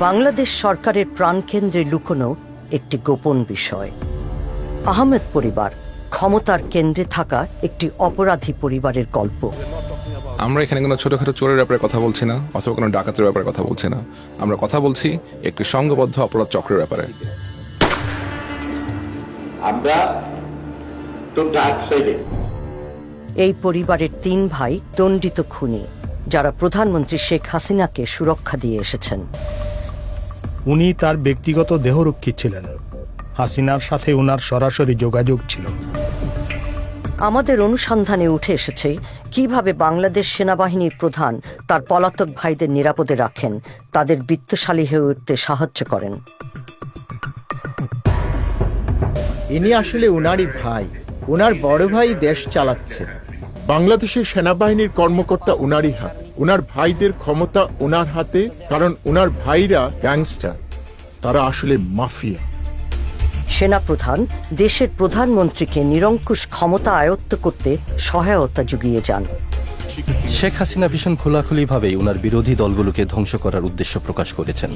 বাংলাদেশ সরকারের প্রাণকেন্দ্রে লুকোনো একটি গোপন বিষয়। আহমেদ পরিবার ক্ষমতার কেন্দ্রে থাকা একটি অপরাধী পরিবারের গল্প। আমরা এখানে কোনো ছোটখাটো চোরের ব্যাপারে কথা বলছি না, অথবা কোনো ডাকাতের ব্যাপারে কথা বলছি না। আমরা কথা বলছি একটি সংঘবদ্ধ অপরাধ চক্রের ব্যাপারে। এই পরিবারের 3 ভাই দণ্ডিত খুনি, যারা প্রধানমন্ত্রী শেখ হাসিনাকে সুরক্ষা দিয়ে এসেছেন। উনি তার ব্যক্তিগত দেহরক্ষী ছিলেন। হাসিনার সাথে ওনার সরাসরি যোগাযোগ ছিল। আমাদের অনুসন্ধানে উঠে এসেছে কিভাবে বাংলাদেশ সেনাবাহিনীর প্রধান তার পলাতক ভাইদের নিরাপদে রাখেন, তাদের বিত্তশালী হয়ে উঠতে সাহায্য করেন। ইনি আসলে উনারই ভাই। উনার বড় ভাই দেশ চালাচ্ছে। বাংলাদেশের সেনাবাহিনীর কর্মকর্তা উনারই হাত। উনার ভাইদের ক্ষমতা উনার হাতে, কারণ উনার ভাইরা গ্যাংস্টার, তারা আসলে মাফিয়া। সেনাপ্রধান দেশের প্রধানমন্ত্রীকে নিরঙ্কুশ ক্ষমতা আয়ত্ত করতে সহায়তা জুগিয়ে যান। শেখ হাসিনা ভীষণ খোলাখুলিভাবেই ওনার বিরোধী দলগুলোকে ধ্বংস করার উদ্দেশ্য প্রকাশ করেছেন।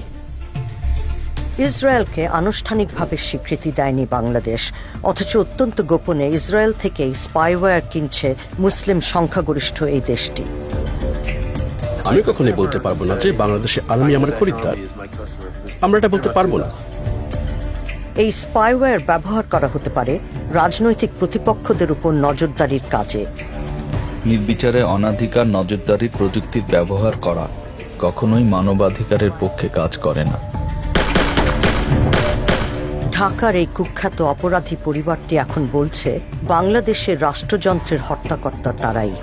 ইসরায়েলকে আনুষ্ঠানিকভাবে স্বীকৃতি দেয়নি বাংলাদেশ, অথচ অত্যন্ত গোপনে ইসরায়েল থেকেই স্পাইওয়্যার কিনছে মুসলিম সংখ্যাগরিষ্ঠ এই দেশটি। আমি কখনোই বলতে পারবো না যে বাংলাদেশের আর্মি আমার খরিদ্দার। আমরা এটা বলতে পারবো না। এই স্পাইওয়্যার ব্যবহার করা হতে পারে রাজনৈতিক প্রতিপক্ষদের উপর নজরদারির কাজে। নির্বিচারে অনাধিকার নজরদারির প্রযুক্তির ব্যবহার করা কখনোই মানবাধিকারের পক্ষে কাজ করে না। ঢাকার এই কুখ্যাত অপরাধী পরিবারটি এখন বলছে বাংলাদেশের রাষ্ট্রযন্ত্রের হত্যাকর্তা তারাই।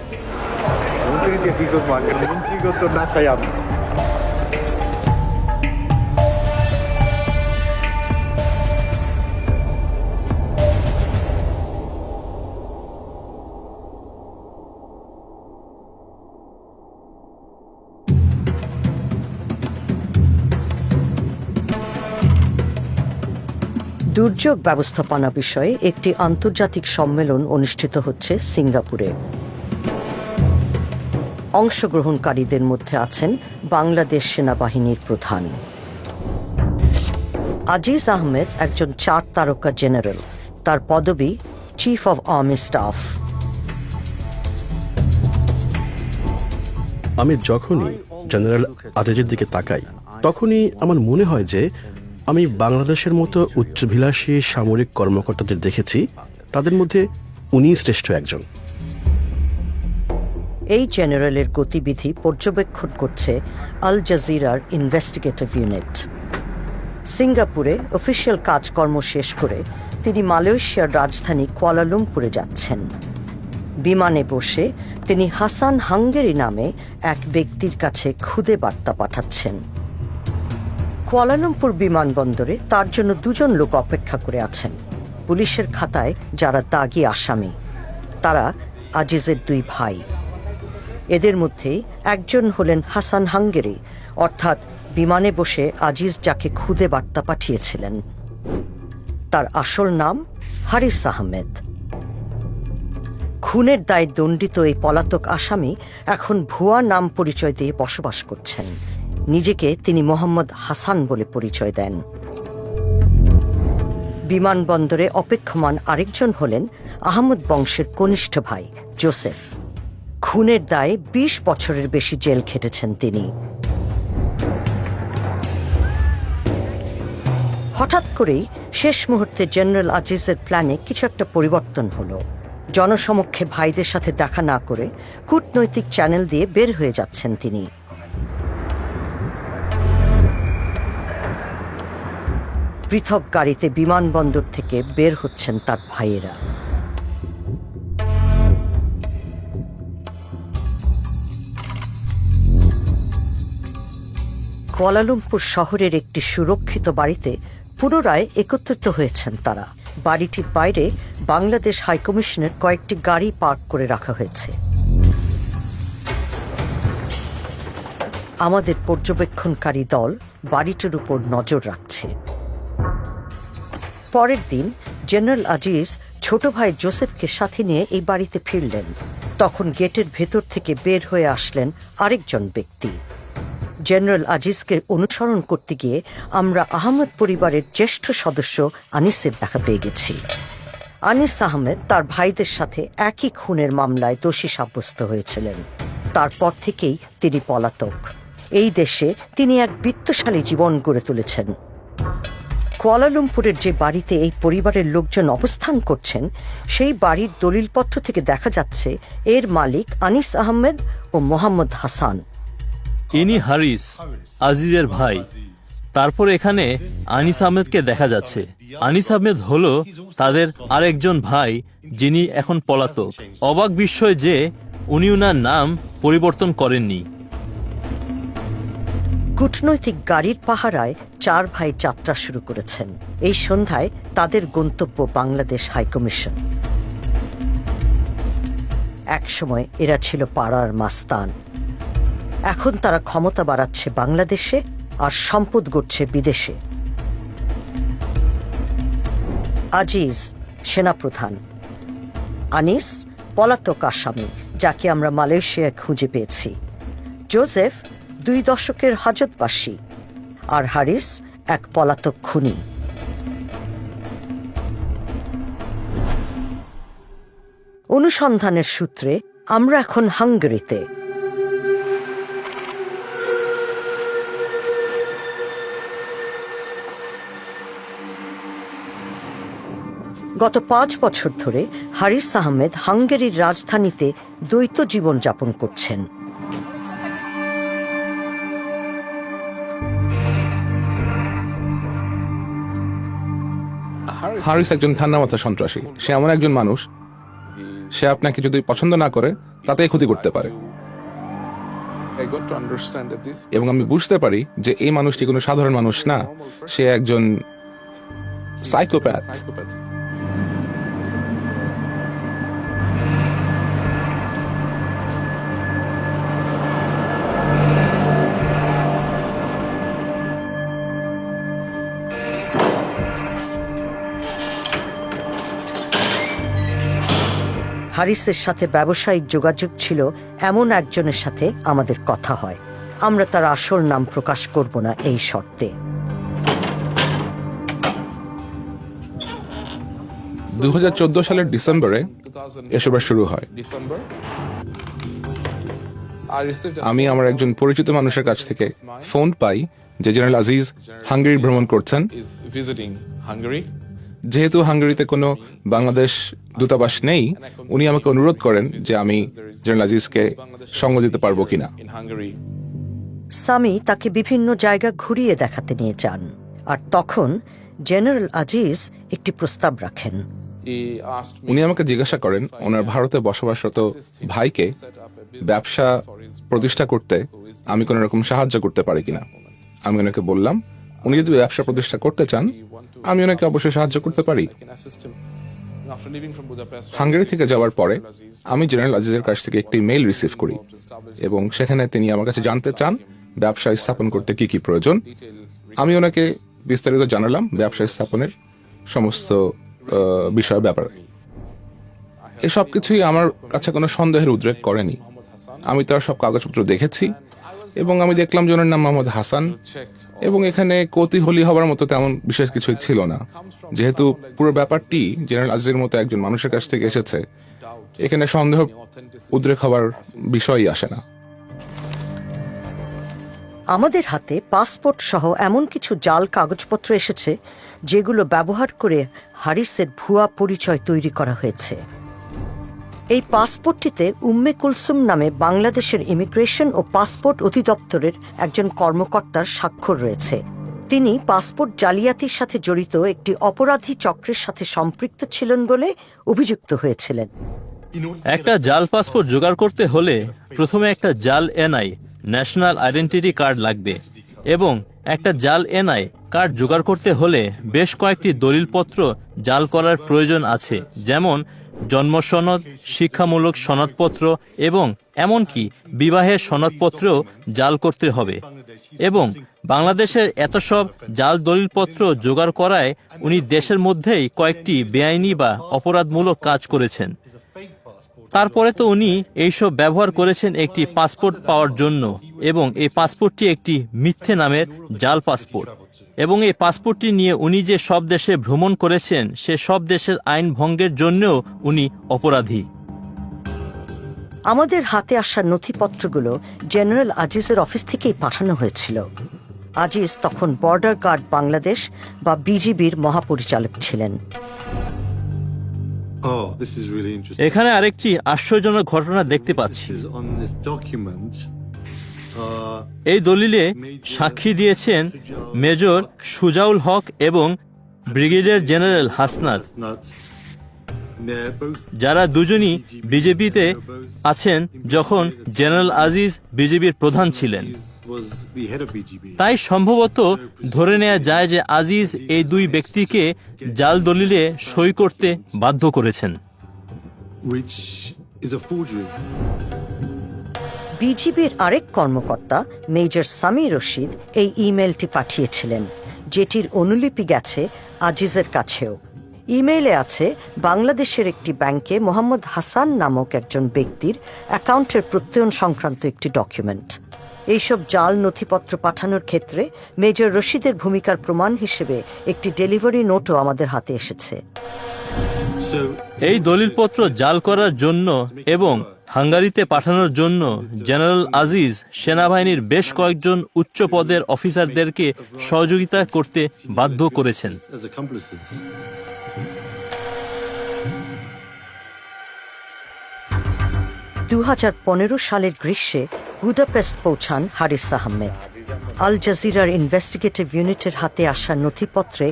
দুর্যোগ ব্যবস্থাপনা বিষয়ে একটি আন্তর্জাতিক সম্মেলন অনুষ্ঠিত হচ্ছে সিঙ্গাপুরে। অংশগ্রহণকারীদের মধ্যে আছেন বাংলাদেশ সেনাবাহিনীর প্রধান আজিজ আহমেদ, একজন 4 তারকা জেনারেল। তার পদবি চিফ অব আর্মি স্টাফ। আমি যখনই জেনারেল আজিজের দিকে তাকাই, তখনই আমার মনে হয় যে আমি বাংলাদেশের মতো উচ্চাভিলাষী সামরিক কর্মকর্তাদের দেখেছি, তাদের মধ্যে উনি শ্রেষ্ঠ একজন। এই জেনারেলের গতিবিধি পর্যবেক্ষণ করছে আল জাজিরার ইনভেস্টিগেটিভ ইউনিট। সিঙ্গাপুরে অফিসিয়াল কাজকর্ম শেষ করে তিনি মালয়েশিয়ার রাজধানী কুয়ালালামপুরে যাচ্ছেন। বিমানে বসে তিনি হাসান হাঙ্গেরি নামে এক ব্যক্তির কাছে খুদে বার্তা পাঠাচ্ছেন। কুয়ালালামপুর বিমানবন্দরে তার জন্য 2 জন লোক অপেক্ষা করে আছেন, পুলিশের খাতায় যারা দাগি আসামি। তারা আজিজের 2 ভাই। এদের মধ্যে একজন হলেন হাসান হাঙ্গেরি, অর্থাৎ বিমানে বসে আজিজ যাকে খুদে বার্তা পাঠিয়েছিলেন। তার আসল নাম হারিস আহমেদ। খুনের দায়ে দণ্ডিত এই পলাতক আসামি এখন ভুয়া নাম পরিচয় দিয়ে বসবাস করছেন। নিজেকে তিনি মোহাম্মদ হাসান বলে পরিচয় দেন। বিমানবন্দরে অপেক্ষমান আরেকজন হলেন আহমদ বংশের কনিষ্ঠ ভাই জোসেফ। খুনের দায়ে 20 বছরের বেশি জেল খেটেছেন তিনি। হঠাৎ করেই শেষ মুহূর্তে জেনারেল আজিজের প্ল্যানে কিছু একটা পরিবর্তন হলো। জনসমক্ষে ভাইদের সাথে দেখা না করে কূটনৈতিক চ্যানেল দিয়ে বের হয়ে যাচ্ছেন তিনি। পৃথক গাড়িতে বিমানবন্দর থেকে বের হচ্ছেন তার ভাইয়েরা। কুয়ালালামপুর শহরের একটি সুরক্ষিত বাড়িতে পুনরায় একত্রিত হয়েছেন তারা। বাড়িটির বাইরে বাংলাদেশ হাইকমিশনের কয়েকটি গাড়ি পার্ক করে রাখা হয়েছে। আমাদের পর্যবেক্ষণকারী দল বাড়িটির উপর নজর রাখছে। পরের দিন জেনারেল আজিজ ছোট ভাই জোসেফকে সাথে নিয়ে এই বাড়িতে ফিরলেন। তখন গেটের ভেতর থেকে বের হয়ে আসলেন আরেকজন ব্যক্তি। জেনারেল আজিজকে অনুসরণ করতে গিয়ে আমরা আহমেদ পরিবারের জ্যেষ্ঠ সদস্য আনিসের দেখা পেয়ে গেছি। আনিস আহমেদ তার ভাইদের সাথে একই খুনের মামলায় দোষী সাব্যস্ত হয়েছিলেন। তারপর থেকেই তিনি পলাতক। এই দেশে তিনি এক বিত্তশালী জীবন গড়ে তুলেছেন। কুয়ালালামপুরের যে বাড়িতে এই পরিবারের লোকজন অবস্থান করছেন, সেই বাড়ির দলিলপত্র থেকে দেখা যাচ্ছে এর মালিক আনিস আহমেদ ও মোহাম্মদ হাসান। ইনি হারিস, আজিজের ভাই। তারপর এখানে আনিস আহমেদকে দেখা যাচ্ছে। আনিস আহমেদ হলো তাদের আরেকজন ভাই, যিনি এখন পলাতক। অবাক বিষয় যে উনি উনার নাম পরিবর্তন করেননি। কূটনৈতিক গাড়ির পাহারায় 4 ভাই যাত্রা শুরু করেছেন। এই সন্ধ্যায় তাদের গন্তব্য বাংলাদেশ হাইকমিশন। একসময় এরা ছিল পাড়ার মাস্তান। এখন তারা ক্ষমতা বাড়াচ্ছে বাংলাদেশে আর সম্পদ গড়ছে বিদেশে। আজিজ সেনাপ্রধান, আনিস পলাতক আসামি, যাকে আমরা মালয়েশিয়ায় খুঁজে পেয়েছি। জোসেফ 2 দশকের হাজতবাসী, আর হারিস এক পলাতক খুনি। অনুসন্ধানের সূত্রে আমরা এখন হাঙ্গেরিতে। গত 5 বছর ধরে হারিস আহমেদ হাঙ্গেরির রাজধানীতে দ্বৈত জীবন যাপন করছেন। হারিস একজন ঠান্ডা মাথা সন্ত্রাসী। সে এমন একজন মানুষ, সে আপনাকে যদি পছন্দ না করে তাতেই ক্ষতি করতে পারে। এবং আমি বুঝতে পারি যে এই মানুষটি কোনো সাধারণ মানুষ না, সে একজন সাইকোপ্যাথ। হারিসের সাথে ব্যবসায়িক যোগাযোগ ছিল এমন একজনের সাথে আমাদের কথা হয়। আমরা তার আসল নাম প্রকাশ করব না এই শর্তে। 2014 সালের ডিসেম্বরে এসবের শুরু হয়। আমি আমার একজন পরিচিত মানুষের কাছ থেকে ফোন পাই যে জেনারেল আজিজ হাঙ্গেরি ভ্রমণ করছেন। যেহেতু হাঙ্গেরিতে কোনো বাংলাদেশ দূতাবাস নেই, উনি আমাকে অনুরোধ করেন যে আমি জেনারেল আজিজকে সঙ্গ দিতে পারবো কিনা। সামি তাকে বিভিন্ন জায়গা ঘুরিয়ে দেখাতে নিয়ে যান, আর তখন জেনারেল আজিজ একটি প্রস্তাব রাখেন। উনি আমাকে জিজ্ঞাসা করেন ওনার ভারতে বসবাসরত ভাইকে ব্যবসা প্রতিষ্ঠা করতে আমি কোনো রকম সাহায্য করতে পারি কিনা। আমি ওনাকে বললাম, উনি যদি ব্যবসা প্রতিষ্ঠা করতে চান আমি ওনাকে অবশ্যই সাহায্য করতে পারি। হাঙ্গেরি থেকে যাওয়ার পরে আমি জেনারেল আজিজের কাছ থেকে একটি মেইল রিসিভ করি এবং সেখানে তিনি আমার কাছে জানতে চান ব্যবসা স্থাপন করতে কি কি প্রয়োজন। আমি ওনাকে বিস্তারিত জানালাম ব্যবসা স্থাপনের সমস্ত বিষয় ব্যাপারে। এই সব কিছুই আমার কাছে কোনো সন্দেহের উদ্রেক করেনি। আমি তার সব কাগজপত্র দেখেছি এবং আমি দেখলাম যে ওনার নাম মোহাম্মদ হাসান, এবং এখানে কৌতূহলী হবার মতো তেমন বিশেষ কিছুই ছিল না। যেহেতু পুরো ব্যাপারটি জেনারেল আজিজের মতো একজন মানুষের কাছ থেকে এসেছে, এখানে সন্দেহ উদ্রেক হবার বিষয়ই আসে না। আমাদের হাতে পাসপোর্ট সহ এমন কিছু জাল কাগজপত্র এসেছে যেগুলো ব্যবহার করে হারিসের ভুয়া পরিচয় তৈরি করা হয়েছে। এই পাসপোর্টটিতে উম্মে কুলসুম নামে বাংলাদেশের ইমিগ্রেশন ও পাসপোর্ট অধিদপ্তরের একজন কর্মকর্তার স্বাক্ষর রয়েছে। তিনি পাসপোর্ট জালিয়াতির সাথে জড়িত একটি অপরাধী চক্রের সাথে সম্পৃক্ত ছিলেন বলে অভিযুক্ত হয়েছিলেন। একটা জাল পাসপোর্ট জোগাড় করতে হলে প্রথমে একটা জাল এনআই ন্যাশনাল আইডেন্টিটি কার্ড লাগবে, এবং একটা জাল এনআই কার্ড জোগাড় করতে হলে বেশ কয়েকটি দলিলপত্র জাল করার প্রয়োজন আছে, যেমন জন্ম সনদ, শিক্ষামূলক সনদপত্র এবং এমনকি বিবাহের সনদপত্রও জাল করতে হবে। এবং বাংলাদেশের এত সব জাল দলিলপত্র জোগাড় করায় উনি দেশের মধ্যেই কয়েকটি বেআইনি বা অপরাধমূলক কাজ করেছেন। তারপরে তো উনি এইসব ব্যবহার করেছেন একটি পাসপোর্ট পাওয়ার জন্য, এবং এই পাসপোর্টটি একটি মিথ্যে নামের জাল পাসপোর্ট, এবং এই পাসপোর্টটি নিয়ে উনি যে সব দেশে ভ্রমণ করেছেন সে সব দেশের আইন ভঙ্গের জন্যও উনি অপরাধী। আমাদের হাতে আসা নথিপত্রগুলো জেনারেল আজিজের অফিস থেকেই পাঠানো হয়েছিল। আজিজ তখন বর্ডার গার্ড বাংলাদেশ বা বিজিবির মহাপরিচালক ছিলেন। এখানে আরেকটি আশ্চর্যজনক ঘটনা দেখতে পাচ্ছি। এই দলিলে সাক্ষী দিয়েছেন মেজর সুজাউল হক এবং ব্রিগেডিয়ার জেনারেল হাসনাত, যারা দুজনই বিজেপিতে আছেন যখন জেনারেল আজিজ বিজেপির প্রধান ছিলেন। তাই সম্ভবত ধরে নেওয়া যায় যে আজিজ এই দুই ব্যক্তিকে জাল দলিলে সই করতে বাধ্য করেছেন। বিজিবির আরেক কর্মকর্তা মেজর সামি রশিদ এই ইমেলটি পাঠিয়েছিলেন, যেটির অনুলিপি গেছে আজিজের কাছেও। ইমেইলে আছে বাংলাদেশের একটি ব্যাংকে মোহাম্মদ হাসান নামক একজন ব্যক্তির অ্যাকাউন্টের প্রত্যয়ন সংক্রান্ত একটি ডকুমেন্ট। এইসব জাল নথিপত্র পাঠানোর ক্ষেত্রে মেজর রশিদের ভূমিকার প্রমাণ হিসেবে একটি ডেলিভারি নোটও আমাদের হাতে এসেছে। এই দলিলপত্র জাল করার জন্য এবং হাঙ্গারিতে পাঠানোর জন্য জেনারেল আজিজ সেনাবাহিনীর বেশ কয়েকজন উচ্চ পদের অফিসারদেরকে সহযোগিতা করতে বাধ্য করেছেন। 2015 সালের গ্রীষ্মে বুদাপেস্ট পৌঁছান হারিস আহমেদ। আল জাজিরার ইনভেস্টিগেটিভ ইউনিটের হাতে আসা নথিপত্রে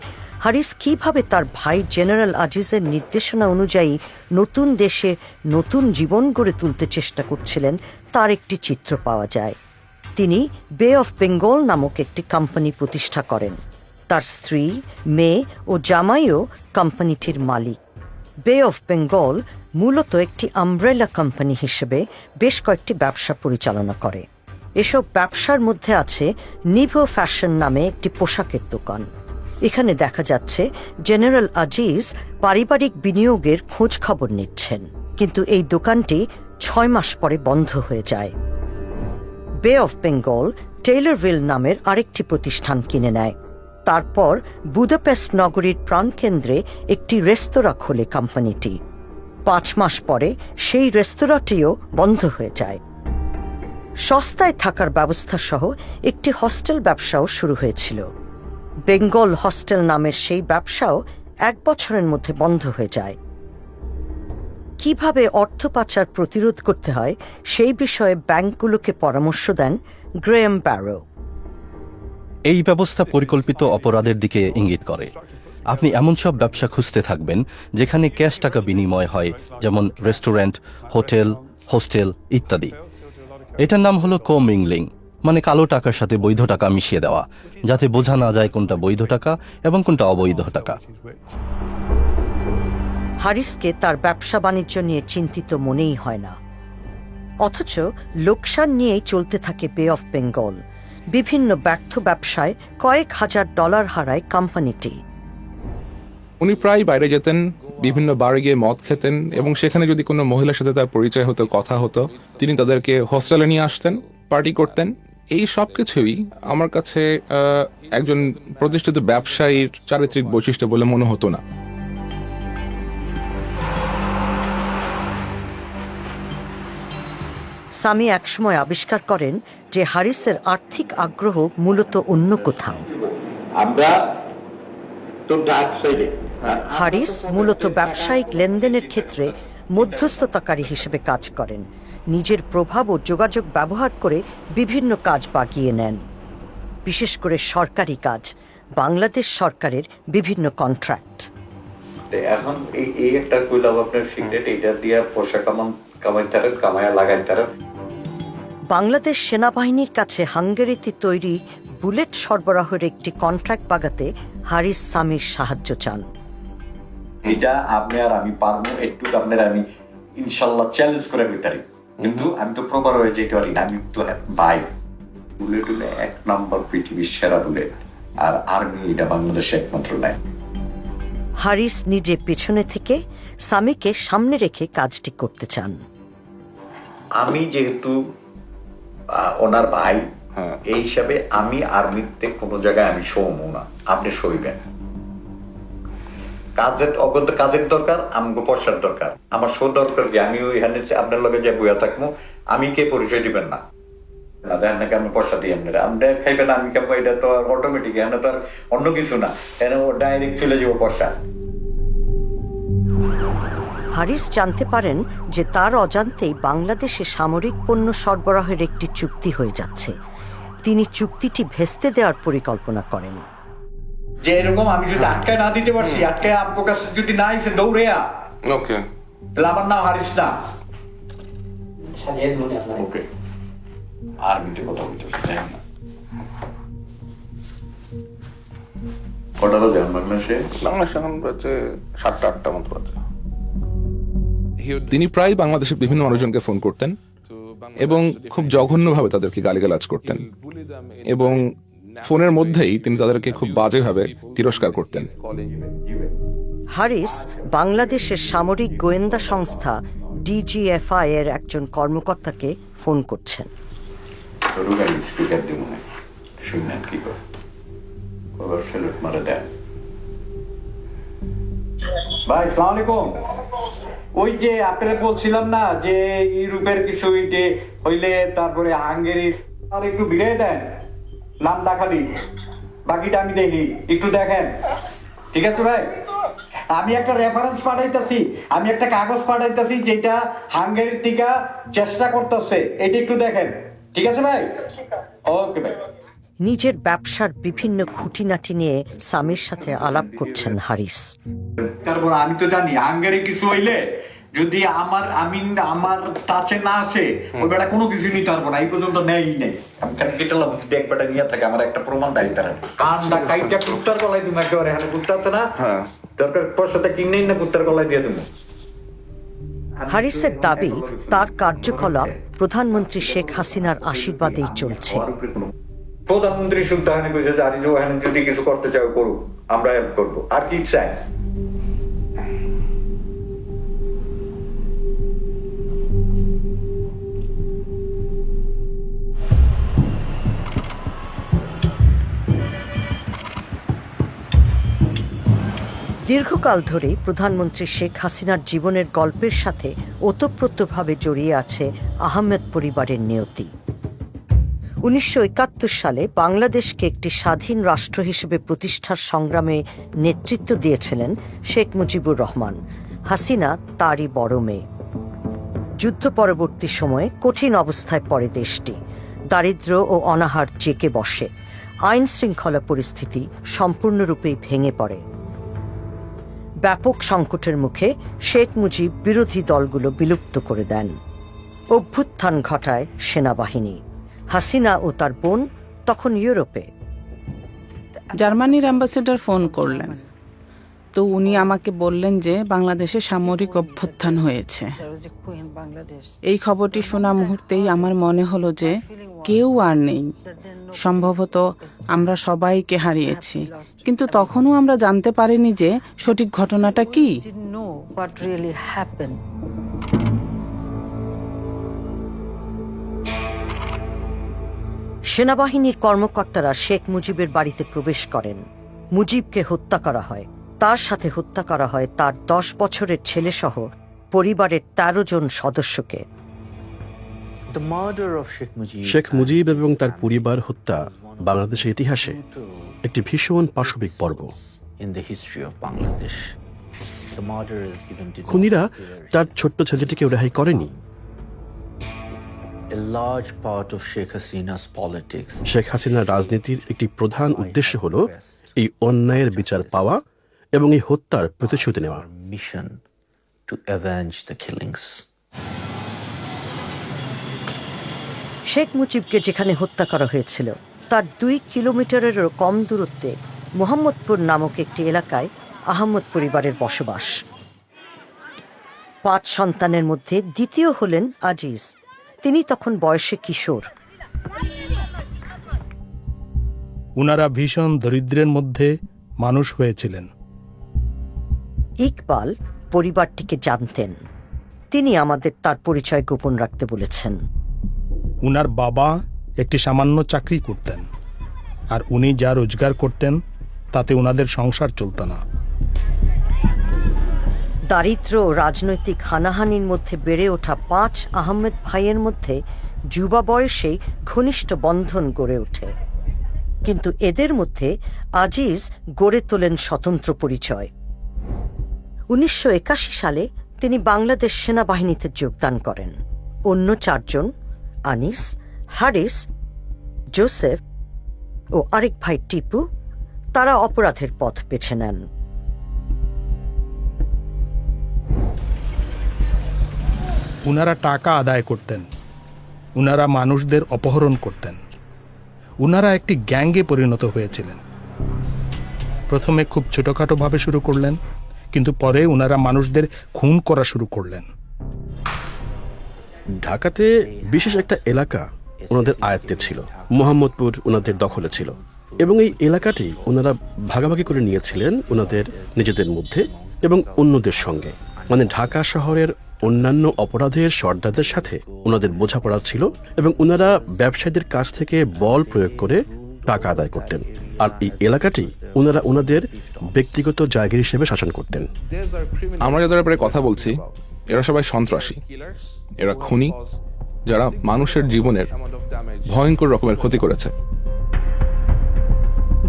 হারিস কিভাবে তার ভাই জেনারেল আজিজের নির্দেশনা অনুযায়ী নতুন দেশে নতুন জীবন গড়ে তুলতে চেষ্টা করছিলেন তার একটি চিত্র পাওয়া যায়। তিনি বে অফ বেঙ্গল নামক একটি কোম্পানি প্রতিষ্ঠা করেন। তার স্ত্রী, মেয়ে ও জামাইও কোম্পানিটির মালিক। বে অফ বেঙ্গল মূলত একটি আমব্রেলা কোম্পানি হিসেবে বেশ কয়েকটি ব্যবসা পরিচালনা করে। এসব ব্যবসার মধ্যে আছে নিভো ফ্যাশন নামে একটি পোশাকের দোকান। এখানে দেখা যাচ্ছে জেনারেল আজিজ পারিবারিক বিনিয়োগের খোঁজ খবর নিচ্ছেন, কিন্তু এই দোকানটি 6 মাস পরে বন্ধ হয়ে যায়। বে অফ বেঙ্গল টেইলরভিল নামের আরেকটি প্রতিষ্ঠান কিনে নেয়। তারপর বুদাপেস্ট নগরীর প্রাণকেন্দ্রে একটি রেস্তোরাঁ খোলে কোম্পানিটি। 5 মাস পরে সেই রেস্তোরাঁটিও বন্ধ হয়ে যায়। সস্তায় থাকার ব্যবস্থা সহ একটি হস্টেল ব্যবসাও শুরু হয়েছিল। বেঙ্গল হস্টেল নামের সেই ব্যবসাও 1 বছরের মধ্যে বন্ধ হয়ে যায়। কিভাবে অর্থ পাচার প্রতিরোধ করতে হয় সেই বিষয়ে ব্যাংকগুলোকে পরামর্শ দেন গ্রেয়াম ব্যারো। এই ব্যবস্থা পরিকল্পিত অপরাধের দিকে ইঙ্গিত করে। আপনি এমন সব ব্যবসা খুঁজতে থাকবেন যেখানে ক্যাশ টাকা বিনিময় হয়, যেমন রেস্টুরেন্ট, হোটেল, হোস্টেল ইত্যাদি। এটার নাম হলো কোমিংলিং, মানে কালো টাকার সাথে বৈধ টাকা মিশিয়ে দেওয়া, যাতে বোঝা না যায় কোনটা বৈধ টাকা এবং কোনটা অবৈধ টাকা। হারিসকে তার ব্যবসা বাণিজ্য নিয়ে চিন্তিত মনেই হয় না, অথচ লোকসান নিয়েই চলতে থাকে বে অফ বেঙ্গল। বিভিন্ন ব্যর্থ ব্যবসায় কয়েক হাজার ডলার হারায় কোম্পানিটি। উনি প্রায় বাইরে যেতেন, বিভিন্ন বারে গিয়ে মদ খেতেন, এবং সেখানে যদি কোনো মহিলার সাথে তার পরিচয় হতো, কথা হতো, তিনি তাদেরকে হোস্টেলে নিয়ে আসতেন, পার্টি করতেন। এই সব কিছুই আমার কাছে একজন প্রতিষ্ঠিত ব্যবসায়ীর চারিত্রিক বৈশিষ্ট্য বলে মনে হতো না। সামি একসময় আবিষ্কার করেন যে হারিসের আর্থিক আগ্রহ মূলত অন্য কোথাও। হারিস মূলত ব্যবসায়িক লেনদেনের ক্ষেত্রে মধ্যস্থতাকারী হিসেবে কাজ করেন। নিজের প্রভাব ও যোগাযোগ ব্যবহার করে বিভিন্ন কাজ বাগিয়ে নেন, বিশেষ করে সরকারি কাজ, বাংলাদেশ সরকারের বিভিন্ন কন্ট্রাক্ট। এখন এই একটা কইলাম আপনার সিক্রেট, এটা দিয়ে পয়সা কামায়া লাগাইতার। বাংলাদেশ সেনাবাহিনীর কাছে হাঙ্গেরিতে তৈরি বুলেট সরবরাহের একটি কন্ট্রাক্ট বাগাতে হারিস সামির সাহায্য চান। এটা আপনি আর আমি পারবো, একটু আপনার আমি ইনশাল্লাহ চ্যালেঞ্জ করে বিতারি, কিন্তু আমি তো প্রপার হয়ে যেতে পারি না। আমি তো ভাই বুলেট হলে 1 নম্বর পৃথিবীর সেরা বুলেট, আর আর্মি এটা বাংলাদেশে একমাত্র নাই। হারিস নিজে পেছনে থেকে সামিকে সামনে রেখে কাজটি করতে চান। আমি যেহেতু ওনার ভাই, এই হিসাবে আমি আর্মিতে কোনো জায়গায় আমি শোবো না, আপনি সইবেন। কাজের অগত কাজের দরকার, আমাকে পয়সার দরকার। আমার শো দরকার কি? আমি ওইখানে আপনার লগে যে বইয়া থাকবো, আমি কে পরিচয় দিবেন না না দেখেন নাকি আমি পয়সা দিই আপনারা, আমরা খাইবেন আমি খাবো, এটা তো আর অটোমেটিক, এখানে তো আর অন্য কিছু না, এখানে ডাইরেক্ট চলে যাবো পয়সা। হারিস জানতে পারেন যে তার অজান্তেই বাংলাদেশে সামরিক পণ্য সরবরাহের একটি চুক্তি হয়ে যাচ্ছে। তিনি চুক্তিটি ভেস্তে দেওয়ার পরিকল্পনা করেন। যে এরকম আমি যদি আটকায় না দিতে পারছি, আটকায় আপনার কাছে যদি না এসে দৌড়ে ওকে, তাহলে আমার নাম হারিস না। ওকে, আর্মিতে কথা বলতে না। কটা বাজে বাংলাদেশে? বাংলাদেশ এখন বাজে 7টা-8টা মতো বাজে। তিনি প্রায় বাংলাদেশের বিভিন্ন মানুষজনকে ফোন করতেন এবং খুব জঘন্যভাবে তাদেরকে গালিগালাজ করতেন, এবং ফোনের মধ্যেই তিনি তাদেরকে খুব বাজেভাবে তিরস্কার করতেন। হারিস বাংলাদেশের সামরিক গোয়েন্দা সংস্থা ডিজিএফআই এর একজন কর্মকর্তাকে ফোন করছেন। ভাই সালাম আলাইকুম। ওই যে আপনারা বলছিলাম না যে ইউরোপের কিছু হইলে তারপরে হাঙ্গেরির, আর একটু ভিড়ে দেন, নাম দেখালি, বাকিটা আমি দেখি, একটু দেখেন। ঠিক আছে ভাই, আমি একটা রেফারেন্স পাঠাইতেছি, আমি একটা কাগজ পাঠাইতেছি যেটা হাঙ্গেরির থেকে চেষ্টা করতেছে, এটা একটু দেখেন। ঠিক আছে ভাই? ওকে ভাই। নিজের ব্যবসার বিভিন্ন খুঁটিনাটি নিয়ে সামির সাথে আলাপ করছেন হারিস। তারপর আমি তো জানি হাঙ্গেরি কিছু হইলে যদি আমার কাছে না আসে, ওই বেটা কোনো কিছু নিতে পারবো না, এই পর্যন্ত নেই নেই। আমি খালি কেটালাম দেখ বেটা নিয়ে থাকে, আমার একটা প্রমাণ দেয় তারা। কানটা কাইটা কুত্তার গলায় তুমি একেবারে, এখানে কুত্তা আছে না, দরকার পয়সাটা কিনেই না কুত্তার গলায় দিয়ে দেবো। হারিসের দাবি তার কার্যকলাপ প্রধানমন্ত্রী শেখ হাসিনার আশীর্বাদেই চলছে। প্রধানমন্ত্রী শুদ্ধ হানি কইছে যে আরিজ ওখানে যদি কিছু করতে চাও করুক, আমরা হেল্প করবো, আর কি চাই। দীর্ঘকাল ধরে প্রধানমন্ত্রী শেখ হাসিনার জীবনের গল্পের সাথে ওতপ্রোতভাবে জড়িয়ে আছে আহমেদ পরিবারের নিয়তি। 1971 সালে বাংলাদেশকে একটি স্বাধীন রাষ্ট্র হিসেবে প্রতিষ্ঠার সংগ্রামে নেতৃত্ব দিয়েছিলেন শেখ মুজিবুর রহমান। হাসিনা তারই বড় মেয়ে। যুদ্ধ পরবর্তী সময়ে কঠিন অবস্থায় পড়ে দেশটি। দারিদ্র্য ও অনাহার জেঁকে বসে। আইন শৃঙ্খলা পরিস্থিতি সম্পূর্ণরূপেই ভেঙে পড়ে। ব্যাপক সংকটের মুখে শেখ মুজিব বিরোধী দলগুলো বিলুপ্ত করে দেন। অভ্যুত্থান ঘটায় সেনাবাহিনী। হাসিনা ও তার বোন তখন ইউরোপে। জার্মানির অ্যাম্বাসেডর ফোন করলেন, তো উনি আমাকে বললেন যে বাংলাদেশে সামরিক অভ্যুত্থান হয়েছে। এই খবরটি শোনা মুহূর্তেই আমার মনে হলো যে কেউ আর নেই, সম্ভবত আমরা সবাইকে হারিয়েছি, কিন্তু তখনও আমরা জানতে পারিনি যে সঠিক ঘটনাটা কি। সেনাবাহিনীর কর্মকর্তারা শেখ মুজিবের বাড়িতে প্রবেশ করেন। মুজিবকে হত্যা করা হয়। তার সাথে হত্যা করা হয় তার 10 বছরের ছেলেসহ পরিবারের 13 জন সদস্যকে। শেখ মুজিব এবং তার পরিবার হত্যা বাংলাদেশের ইতিহাসে একটি ভীষণ পাশবিক পর্ব। খুনিরা তার ছোট্ট ছেলেটিকে রেহাই করেনি। শেখ হাসিনার রাজনীতির একটি প্রধান উদ্দেশ্য হল এই অন্যায়ের বিচার পাওয়া এবং এই হত্যার প্রতিশোধ নেওয়া। শেখ মুজিবকে যেখানে হত্যা করা হয়েছিল তার 2 কিলোমিটারেরও কম দূরত্বে মোহাম্মদপুর নামক একটি এলাকায় আহমদ পরিবারের বসবাস। 5 সন্তানের মধ্যে দ্বিতীয় হলেন আজিজ। তিনি তখন বয়সে কিশোর। উনারা ভীষণ দরিদ্রের মধ্যে মানুষ হয়েছিলেন। ইকবাল পরিবারটিকে জানতেন। তিনি আমাদের তার পরিচয় গোপন রাখতে বলেছেন। উনার বাবা একটি সামান্য চাকরি করতেন, আর উনি যা রোজগার করতেন তাতে উনাদের সংসার চলত না। দারিদ্র ও রাজনৈতিক হানাহানির মধ্যে বেড়ে ওঠা 5 আহমেদ ভাইয়ের মধ্যে যুবা বয়সেই ঘনিষ্ঠ বন্ধন গড়ে ওঠে। কিন্তু এদের মধ্যে আজিজ গড়ে তোলেন স্বতন্ত্র পরিচয়। 1981 সালে তিনি বাংলাদেশ সেনাবাহিনীতে যোগদান করেন। অন্য 4 জন, আনিস, হারিস, জোসেফ ও আরেক ভাই টিপু, তারা অপরাধের পথ বেছে নেন। উনারা টাকা আদায় করতেন, উনারা মানুষদের অপহরণ করতেন, উনারা একটি গ্যাংয়ে পরিণত হয়েছিলেন। প্রথমে খুব ছোটখাটোভাবে শুরু করলেন, কিন্তু পরে উনারা মানুষদের খুন করা শুরু করলেন। ঢাকাতে বিশেষ একটা এলাকা ওনাদের আয়ত্তে ছিল। মোহাম্মদপুর ওনাদের দখলে ছিল, এবং এই এলাকাটি ওনারা ভাগাভাগি করে নিয়েছিলেন ওনাদের নিজেদের মধ্যে এবং অন্যদের সঙ্গে। মানে ঢাকা শহরের অন্যান্য অপরাধের সর্দারদের সাথে ওনাদের বোঝাপড়া ছিল, এবং ওনারা ব্যবসায়ীদের কাছ থেকে বল প্রয়োগ করে টাকা আদায় করতেন। আর এই এলাকাটি ওনারা ওনাদের ব্যক্তিগত জায়গা হিসেবে শাসন করতেন। আমরা যাদের ব্যাপারে কথা বলছি এরা সবাই সন্ত্রাসী, এরা খুনি, যারা মানুষের জীবনের ভয়ঙ্কর রকমের ক্ষতি করেছে।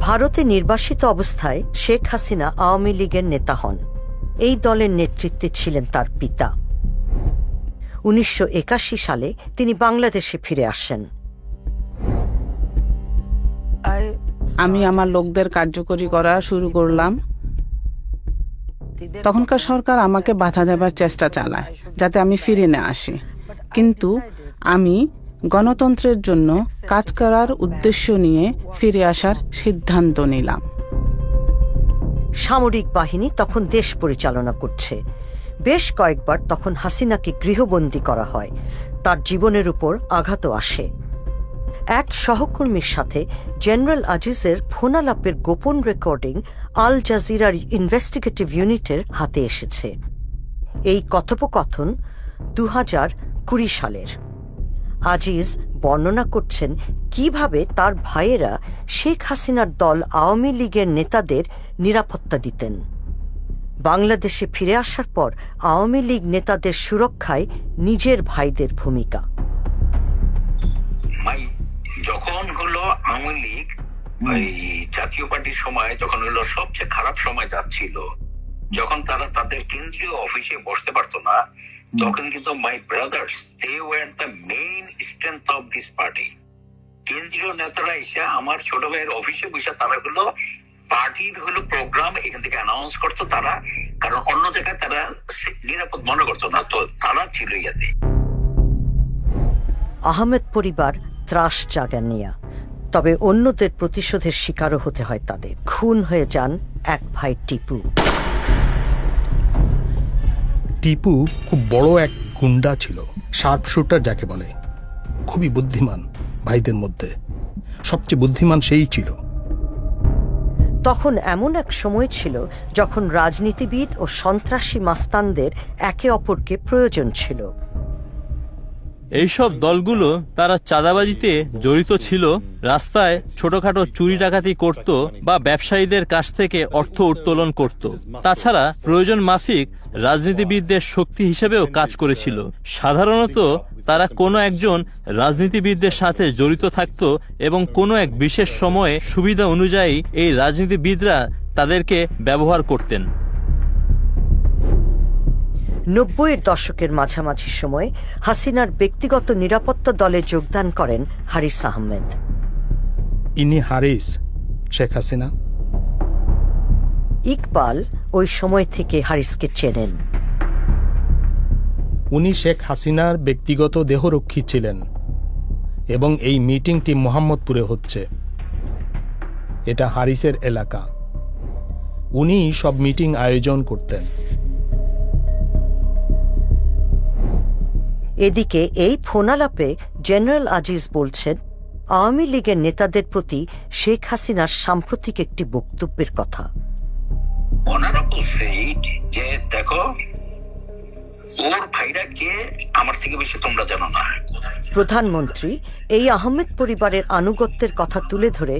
ভারতে নির্বাসিত অবস্থায় শেখ হাসিনা আওয়ামী লীগের নেতা হন। এই দলের নেতৃত্বে ছিলেন তার পিতা। 1981 সালে তিনি বাংলাদেশে ফিরে আসেন। আমি আমার লোকদের কার্যকরী করা শুরু করলাম। তখনকার সরকার আমাকে বাধা দেবার চেষ্টা চালায় যাতে আমি ফিরে না আসি, কিন্তু আমি গণতন্ত্রের জন্য কাজ করার উদ্দেশ্য নিয়ে ফিরে আসার সিদ্ধান্ত নিলাম। সামরিক বাহিনী তখন দেশ পরিচালনা করছে। বেশ কয়েকবার তখন হাসিনাকে গৃহবন্দী করা হয়। তার জীবনের উপর আঘাতও আসে। এক সহকর্মীর সাথে জেনারেল আজিজের ফোনালাপের গোপন রেকর্ডিং আল জাজিরার ইনভেস্টিগেটিভ ইউনিটের হাতে এসেছে। এই কথোপকথন 2020 সালের। আজিজ বর্ণনা করছেন কিভাবে তার ভাইয়েরা শেখ হাসিনার দল আওয়ামী লীগের নেতাদের নিরাপত্তা দিতেন। বাংলাদেশে ফিরে আসার পর আওয়ামী লীগ নেতাদের সুরক্ষায় নিজের ভাইদের ভূমিকা। যখন হলো আওয়ামী লীগ ওই জাতীয় পার্টির সময়, যখন হলো সবচেয়ে খারাপ সময় যাচ্ছিল, যখন তারা তাদের কেন্দ্রীয় অফিসে বসতে পারতো না, তখন কিন্তু my brothers they were the main strength of this party. কেন্দ্রীয় নেতারা এসে আমার ছোট ভাইয়ের অফিসে বসে তারা হলো পার্টির হলো প্রোগ্রাম এখান থেকে অ্যানাউন্স করতো তারা, কারণ অন্য জায়গায় তারা নিরাপদ মনে করতো না, তো তারা ছিল ইয়াতে। আহমেদ পরিবার ত্রাস জাগানিয়া, তবে অন্যদের প্রতিশোধের শিকারও হতে হয় তাদের। খুন হয়ে যান এক ভাই টিপু। টিপু খুব বড় এক গুন্ডা ছিল, শার্প শুটার যাকে বলে, খুবই বুদ্ধিমান। ভাইদের মধ্যে সবচেয়ে বুদ্ধিমান সেই ছিল। তখন এমন এক সময় ছিল যখন রাজনীতিবিদ ও সন্ত্রাসী মাস্তানদের একে অপরকে প্রয়োজন ছিল। এইসব দলগুলো তারা চাঁদাবাজিতে জড়িত ছিল, রাস্তায় ছোটখাটো চুরি ডাকাতি করত বা ব্যবসায়ীদের কাছ থেকে অর্থ উত্তোলন করত। তাছাড়া প্রয়োজন মাফিক রাজনীতিবিদদের শক্তি হিসেবেও কাজ করেছিল। সাধারণত তারা কোনো একজন রাজনীতিবিদদের সাথে জড়িত থাকত এবং কোনো এক বিশেষ সময়ে সুবিধা অনুযায়ী এই রাজনীতিবিদরা তাদেরকে ব্যবহার করতেন। 90-এর দশকের মাঝামাঝি সময় হাসিনার ব্যক্তিগত নিরাপত্তা দলে যোগদান করেন হারিস আহমেদ। ইনি হারিস, শেখ হাসিনা। ইকবাল ওই সময় থেকে হারিসকে চেনেন। উনি শেখ হাসিনার ব্যক্তিগত দেহরক্ষী ছিলেন, এবং এই মিটিংটি মোহাম্মদপুরে হচ্ছে। এটা হারিসের এলাকা। উনি সব মিটিং আয়োজন করতেন। এদিকে এই ফোনালাপে জেনারেল আজিজ বলছেন আওয়ামী লীগের নেতাদের প্রতি শেখ হাসিনার সাম্প্রতিক একটি বক্তব্যের কথা। অনারেবল সেইড যে দেখো ওর ভাইরা কে আমার থেকে বেশি তোমরা জানো না। প্রধানমন্ত্রী এই আহমেদ পরিবারের আনুগত্যের কথা তুলে ধরে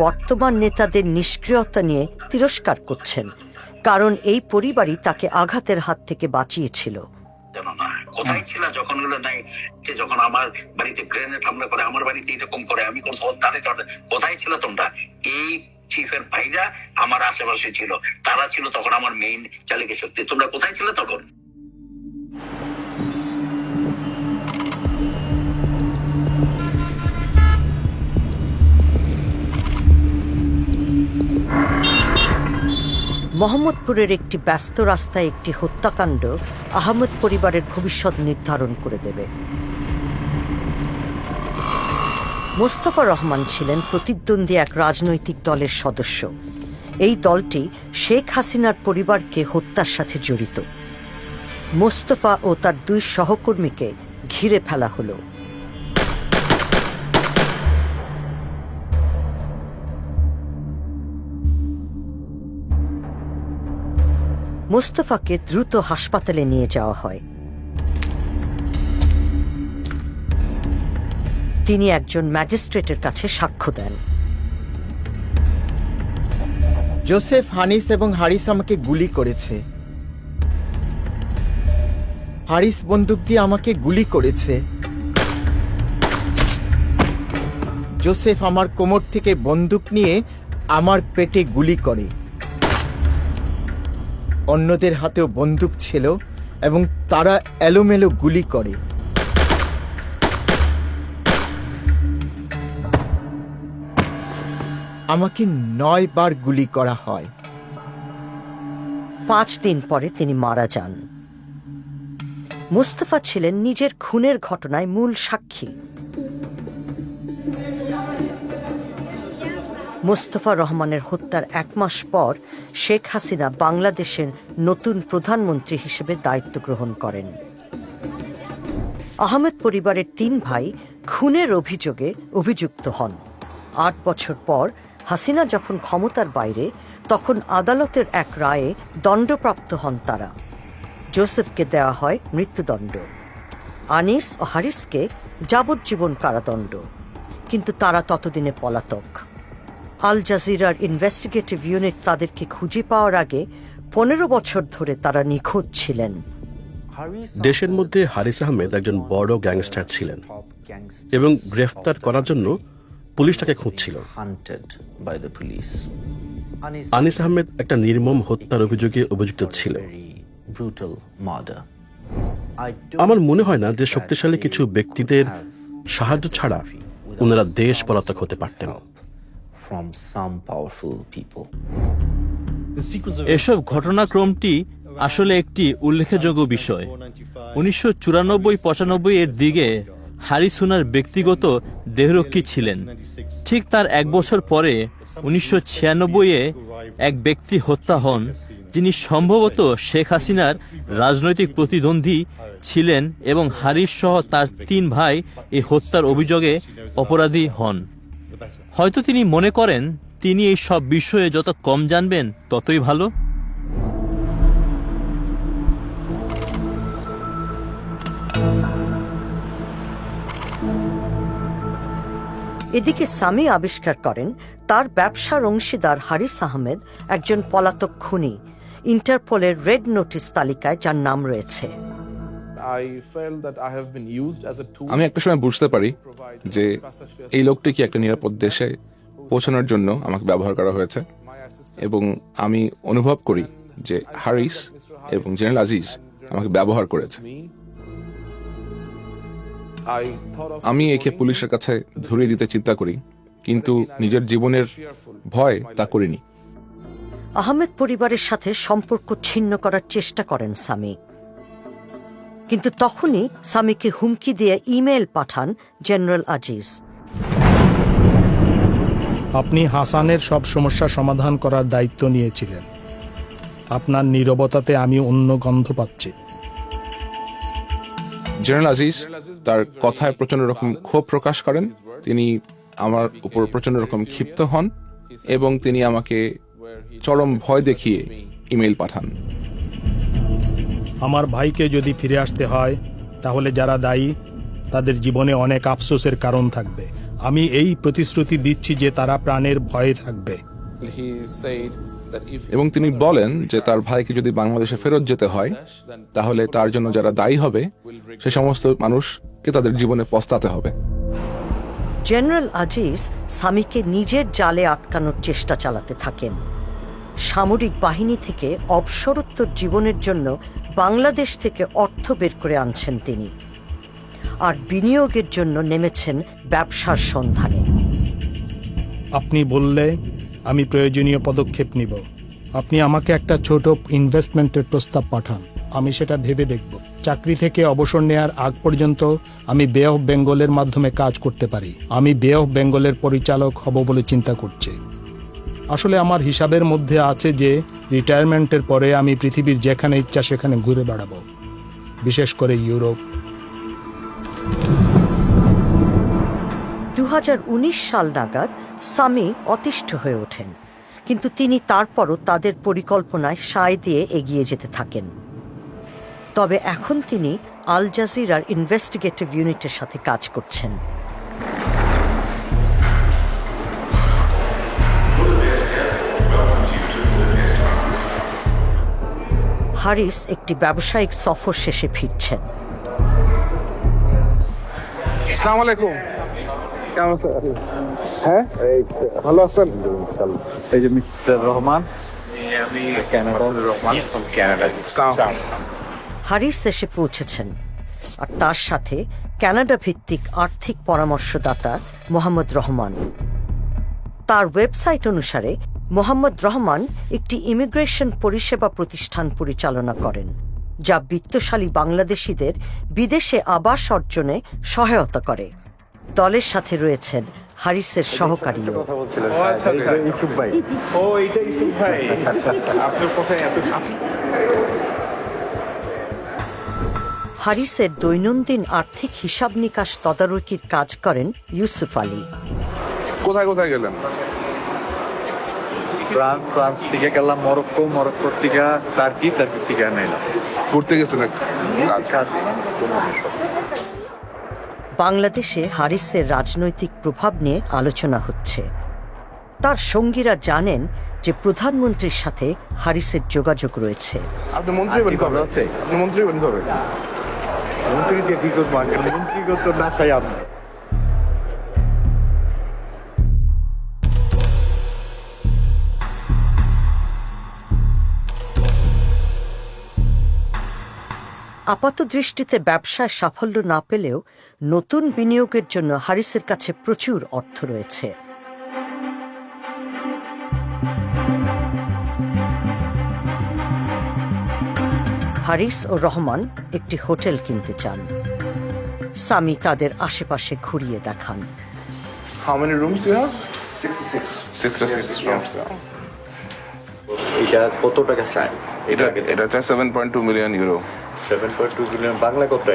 বর্তমান নেতাদের নিষ্ক্রিয়তা নিয়ে তিরস্কার করছেন, কারণ এই পরিবারই তাকে আঘাতের হাত থেকে বাঁচিয়েছিল। জানো না কোথায় ছিল যখন হলো নাই, যে যখন আমার বাড়িতে গ্রেনেড হামলা করে, আমার বাড়িতে এরকম করে, আমি কোন কোথায় ছিল তোমরা? এই চিফের ভাইরা আমার আশেপাশে ছিল, তারা ছিল তখন আমার মেইন চালিকা শক্তি। তোমরা কোথায় ছিল তখন? মোহাম্মদপুরের একটি ব্যস্ত রাস্তায় একটি হত্যাকাণ্ড আহমেদ পরিবারের ভবিষ্যৎ নির্ধারণ করে দেবে। মোস্তফা রহমান ছিলেন প্রতিদ্বন্দ্বী এক রাজনৈতিক দলের সদস্য। এই দলটি শেখ হাসিনার পরিবারকে হত্যার সাথে জড়িত। মোস্তফা ও তার 2 সহকর্মীকে ঘিরে ফেলা হলো। মোস্তফাকে দ্রুত হাসপাতালে নিয়ে যাওয়া হয়। তিনি একজন ম্যাজিস্ট্রেটের কাছে সাক্ষ্য দেন। জোসেফ, হানিস এবং হারিস আমাকে গুলি করেছে। হারিস বন্দুক দিয়ে আমাকে গুলি করেছে। জোসেফ আমার কোমর থেকে বন্দুক নিয়ে আমার পেটে গুলি করে। অন্যদের হাতেও বন্দুক ছিল এবং তারা এলোমেলো গুলি করে। আমাকে 9 বার গুলি করা হয়। 5 দিন পরে তিনি মারা যান। মুস্তফা ছিলেন নিজের খুনের ঘটনায় মূল সাক্ষী। মোস্তফা রহমানের হত্যার 1 মাস পর শেখ হাসিনা বাংলাদেশের নতুন প্রধানমন্ত্রী হিসেবে দায়িত্ব গ্রহণ করেন। আহমেদ পরিবারের 3 ভাই খুনের অভিযোগে অভিযুক্ত হন। 8 বছর পর হাসিনা যখন ক্ষমতার বাইরে, তখন আদালতের এক রায়ে দণ্ডপ্রাপ্ত হন তারা। জোসেফকে দেওয়া হয় মৃত্যুদণ্ড, আনিস ও হারিসকে যাবজ্জীবন কারাদণ্ড, কিন্তু তারা ততদিনে পলাতক। আল জাজিরার ইনভেস্টিগেটিভ ইউনিট তাদেরকে খুঁজে পাওয়ার আগে 15 বছর ধরে তারা নিখোঁজ ছিলেন। দেশের মধ্যে হারিস আহমেদ একজন বড় গ্যাংস্টার ছিলেন এবং গ্রেফতার করার জন্য পুলিশ তাকে খুঁজছিল। আনিস আহমেদ একটা নির্মম হত্যার অভিযোগে অভিযুক্ত ছিল। আমার মনে হয় না যে শক্তিশালী কিছু ব্যক্তিদের সাহায্য ছাড়া ওনারা দেশ পলাতক হতে পারতেন। এসব ঘটনাক্রমটি আসলে একটি উল্লেখযোগ্য বিষয়। 1994-95 এর দিকে হারিস ওনার ব্যক্তিগত দেহরক্ষী ছিলেন। ঠিক তার 1 বছর পরে 1996-এ এক ব্যক্তি হত্যা হন, যিনি সম্ভবত শেখ হাসিনার রাজনৈতিক প্রতিদ্বন্দ্বী ছিলেন, এবং হারিস সহ তার 3 ভাই এই হত্যার অভিযোগে অপরাধী হন। হয়তো তিনি মনে করেন তিনি এই সব বিষয়ে যত কম জানবেন ততই ভালো। এদিকে সামি আবিষ্কার করেন তার ব্যবসার অংশীদার হারিস আহমেদ একজন পলাতক খুনি, ইন্টারপোলের রেড নোটিশ তালিকায় যার নাম রয়েছে। আমি একটা সময় বুঝতে পারি যে এই লোকটিকে একটা নিরাপদ দেশে পৌঁছানোর জন্য আমাকে ব্যবহার করা হয়েছে, এবং আমি অনুভব করি যে হারিস এবং জেনারেল আজিজ আমাকে ব্যবহার করেছে। আমি একে পুলিশের কাছে ধরিয়ে দিতে চিন্তা করি, কিন্তু নিজের জীবনের ভয় তা করিনি। আহমেদ পরিবারের সাথে সম্পর্ক ছিন্ন করার চেষ্টা করেন সামি, কিন্তু তখনই সামিকে হুমকি দিয়ে ইমেল পাঠান জেনারেল আজিজ। আপনি হাসানের সব সমস্যা সমাধান করার দায়িত্ব নিয়েছিলেন। আপনার নীরবতাতে আমি অন্য গন্ধ পাচ্ছি। জেনারেল আজিজ তার কথায় প্রচন্ড রকম ক্ষোভ প্রকাশ করেন। তিনি আমার উপর প্রচন্ড রকম ক্ষিপ্ত হন এবং তিনি আমাকে চরম ভয় দেখিয়ে ইমেল পাঠান। আমার ভাইকে যদি ফিরে আসতে হয় তাহলে যারা দায়ী তাদের জীবনে অনেক আফসোসের কারণ থাকবে। আমি এই প্রতিশ্রুতি দিচ্ছি যে তারা প্রাণের ভয়ে থাকবে। এবং তিনি বলেন যে তার ভাইকে যদি বাংলাদেশে ফেরত যেতে হয় তাহলে তার জন্য যারা দায়ী হবে সে সমস্ত মানুষকে তাদের জীবনে পস্তাতে হবে। জেনারেল আজিজ সামিকে নিজের জালে আটকানোর চেষ্টা চালাতে থাকেন। সামরিক বাহিনী থেকে অবসরোত্তর জীবনের জন্য বাংলাদেশ থেকে অর্থ বের করে আনছেন তিনি, আর বিনিয়োগের জন্য নেমেছেন ব্যবসার সন্ধানে। আপনি বললে আমি প্রয়োজনীয় পদক্ষেপ নিব। আপনি আমাকে একটা ছোট ইনভেস্টমেন্টের প্রস্তাব পাঠান, আমি সেটা ভেবে দেখব। চাকরি থেকে অবসর নেয়ার আগ পর্যন্ত আমি বে অফ বেঙ্গলের মাধ্যমে কাজ করতে পারি। আমি বে অফ বেঙ্গলের পরিচালক হব বলে চিন্তা করছি। আসলে আমার হিসাবের মধ্যে আছে যে রিটায়ারমেন্টের পরে আমি পৃথিবীর যেখানে ইচ্ছা সেখানে ঘুরে বেড়াবো, বিশেষ করে ইউরোপ। 2019 সাল নাগাদ সামি অতিষ্ঠ হয়ে ওঠেন, কিন্তু তিনি তারপরও তাদের পরিকল্পনায় সায় দিয়ে এগিয়ে যেতে থাকেন। তবে এখন তিনি আল জাজিরার ইনভেস্টিগেটিভ ইউনিটের সাথে কাজ করছেন। হারিস একটি ব্যবসায়িক সফর শেষে ফিরছেন। আসসালামু আলাইকুম। কেমন আছেন? হ্যাঁ, ভালো আছেন? এই যে মিস্টার রহমান, আমি কানাডা। হারিস এসে পৌঁছেছেন, আর তার সাথে কানাডা ভিত্তিক আর্থিক পরামর্শদাতা মোহাম্মদ রহমান। তার ওয়েবসাইট অনুসারে মোহাম্মদ রহমান একটি ইমিগ্রেশন পরিষেবা প্রতিষ্ঠান পরিচালনা করেন, যা বিত্তশালী বাংলাদেশিদের বিদেশে আবাস অর্জনে সহায়তা করে। দলের সাথে রয়েছেন হারিসের সহকারীও। হারিসের দৈনন্দিন আর্থিক হিসাব নিকাশ তদারকির কাজ করেন ইউসুফ আলী। কোথায় কোথায় গেলেন? ফ্রান্স থেকে গেলাম মরক্কো, মরক্কোর থেকে টার্কি, টার্কি থেকে নাইলাম। ঘুরতে গেছেন? বাংলাদেশে হারিসের রাজনৈতিক প্রভাব নিয়ে আলোচনা হচ্ছে। তার সঙ্গীরা জানেন যে প্রধানমন্ত্রীর সাথে হারিসের যোগাযোগ রয়েছে। আপনি মন্ত্রী হবেন কবে? আপনি মন্ত্রী হবেন কবে? মন্ত্রী দিয়ে কি করবো? মন্ত্রীগত না চাই আমরা। আপাত দৃষ্টিতে ব্যবসায় সাফল্য না পেলেও নতুন বিনিয়োগের জন্য হারিসের কাছে প্রচুর অর্থ রয়েছে। হারিস ও রহমান একটি হোটেল কিনতে চান। সামি তাদের আশেপাশে ঘুরিয়ে দেখান। How many rooms do you have? 66. 66 rooms. এটা কত টাকা চাই? এটা 7.2 মিলিয়ন ইউরো। 7.2 বিলিয়ন বাংলা কত?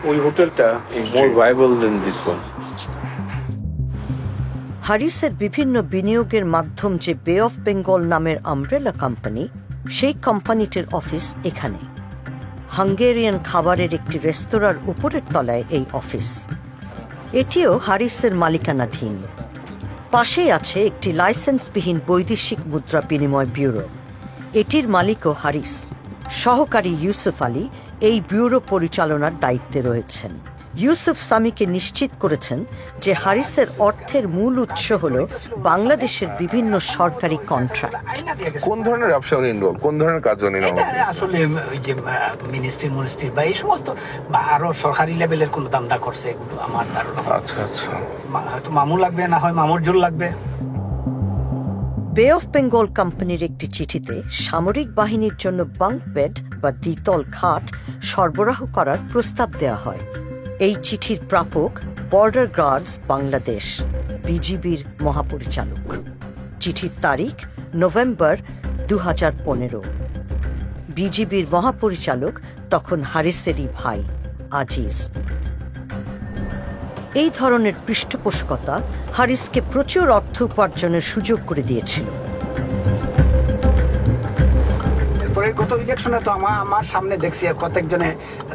ওই হোটেলটা মোর ভাইবল দেন দিস ওয়ান। হারিসের বিভিন্ন বিনিয়োগের মাধ্যম যে বে অফ বেঙ্গল নামের আমব্রেলা কোম্পানি, সেই কোম্পানিটির অফিস এখানে। হাঙ্গেরিয়ান খাবারের একটি রেস্তোরাঁর উপরের তলায় এই অফিস। এটিও হারিসের মালিকানাধীন। পাশেই আছে একটি লাইসেন্সবিহীন বৈদেশিক মুদ্রা বিনিময় ব্যুরো। এটির মালিকও হারিস। সহকারী ইউসুফ আলী এই ব্যুরো পরিচালনার দায়িত্বে রয়েছেন। ইউসুফ সামিকে নিশ্চিত করেছেন যে হারিসের অর্থের মূল উৎস হল বাংলাদেশের বিভিন্ন সরকারি কন্ট্রাক্ট। কোন ধরনের ব্যবসা উনি ইনভলভ? কোন ধরনের কাজ উনি আসলে ওই যে মিনিস্ট্রি বা এই সমস্ত বা আরো সরকারি লেভেলের কোন দান্দা করছে, এগুলো আমার ধারণা। আচ্ছা আচ্ছা, হয়তো মামু লাগবে, না হয় মামুর জোর লাগবে। বে অফ বেঙ্গল কোম্পানির একটি চিঠিতে সামরিক বাহিনীর জন্য বাঙ্ক বেড বা দ্বিতল খাট সরবরাহ করার প্রস্তাব দেওয়া হয়। এই চিঠির প্রাপক বর্ডার গার্ডস বাংলাদেশ, বিজিবির মহাপরিচালক। চিঠির তারিখ নভেম্বর 2015। বিজিবির মহাপরিচালক তখন হারিসেরই ভাই আজিজ। এই ধরনের পৃষ্ঠপোষকতা হারিসকে প্রচুর অর্থ উপার্জনের সুযোগ করে দিয়েছিল। ইলেকশনে তো আমার সামনে দেখছি কতজনে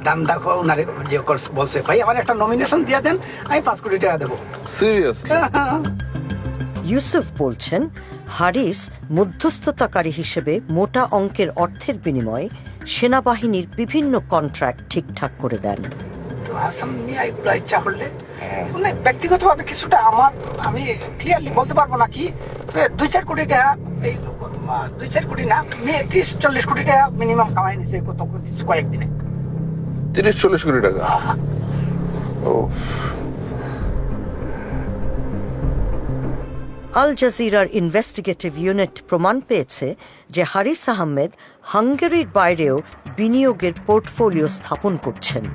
দাম দেখো ওনারে যে বলছে ভাই আমার একটা নমিনেশন দিয়ে দেন, আমি 5 কোটি টাকা দেবো। ইউসুফ বলছেন হারিস মধ্যস্থতাকারী হিসেবে মোটা অঙ্কের অর্থের বিনিময়ে সেনাবাহিনীর বিভিন্ন কন্ট্রাক্ট ঠিকঠাক করে দেন। তো হাসান মিয়া এগুলো ইচ্ছা করলে মানে ব্যক্তিগতভাবে কিছুটা আমি ক্লিয়ারলি বলতে পারবো না কি, 2-4 কোটি টাকা, এই 2-4 কোটি না, 30-40 কোটি টাকা মিনিমাম কামাই নিছে কয়েকদিনে। 30-40 কোটি টাকা? ও, আল জাজিরার ইনভেস্টিগেটিভ ইউনিট প্রমাণ পেয়েছে যে হারিস আহমেদ হাঙ্গেরির বাইরেও বিনিয়োগের পোর্টফোলিও স্থাপন করছেন।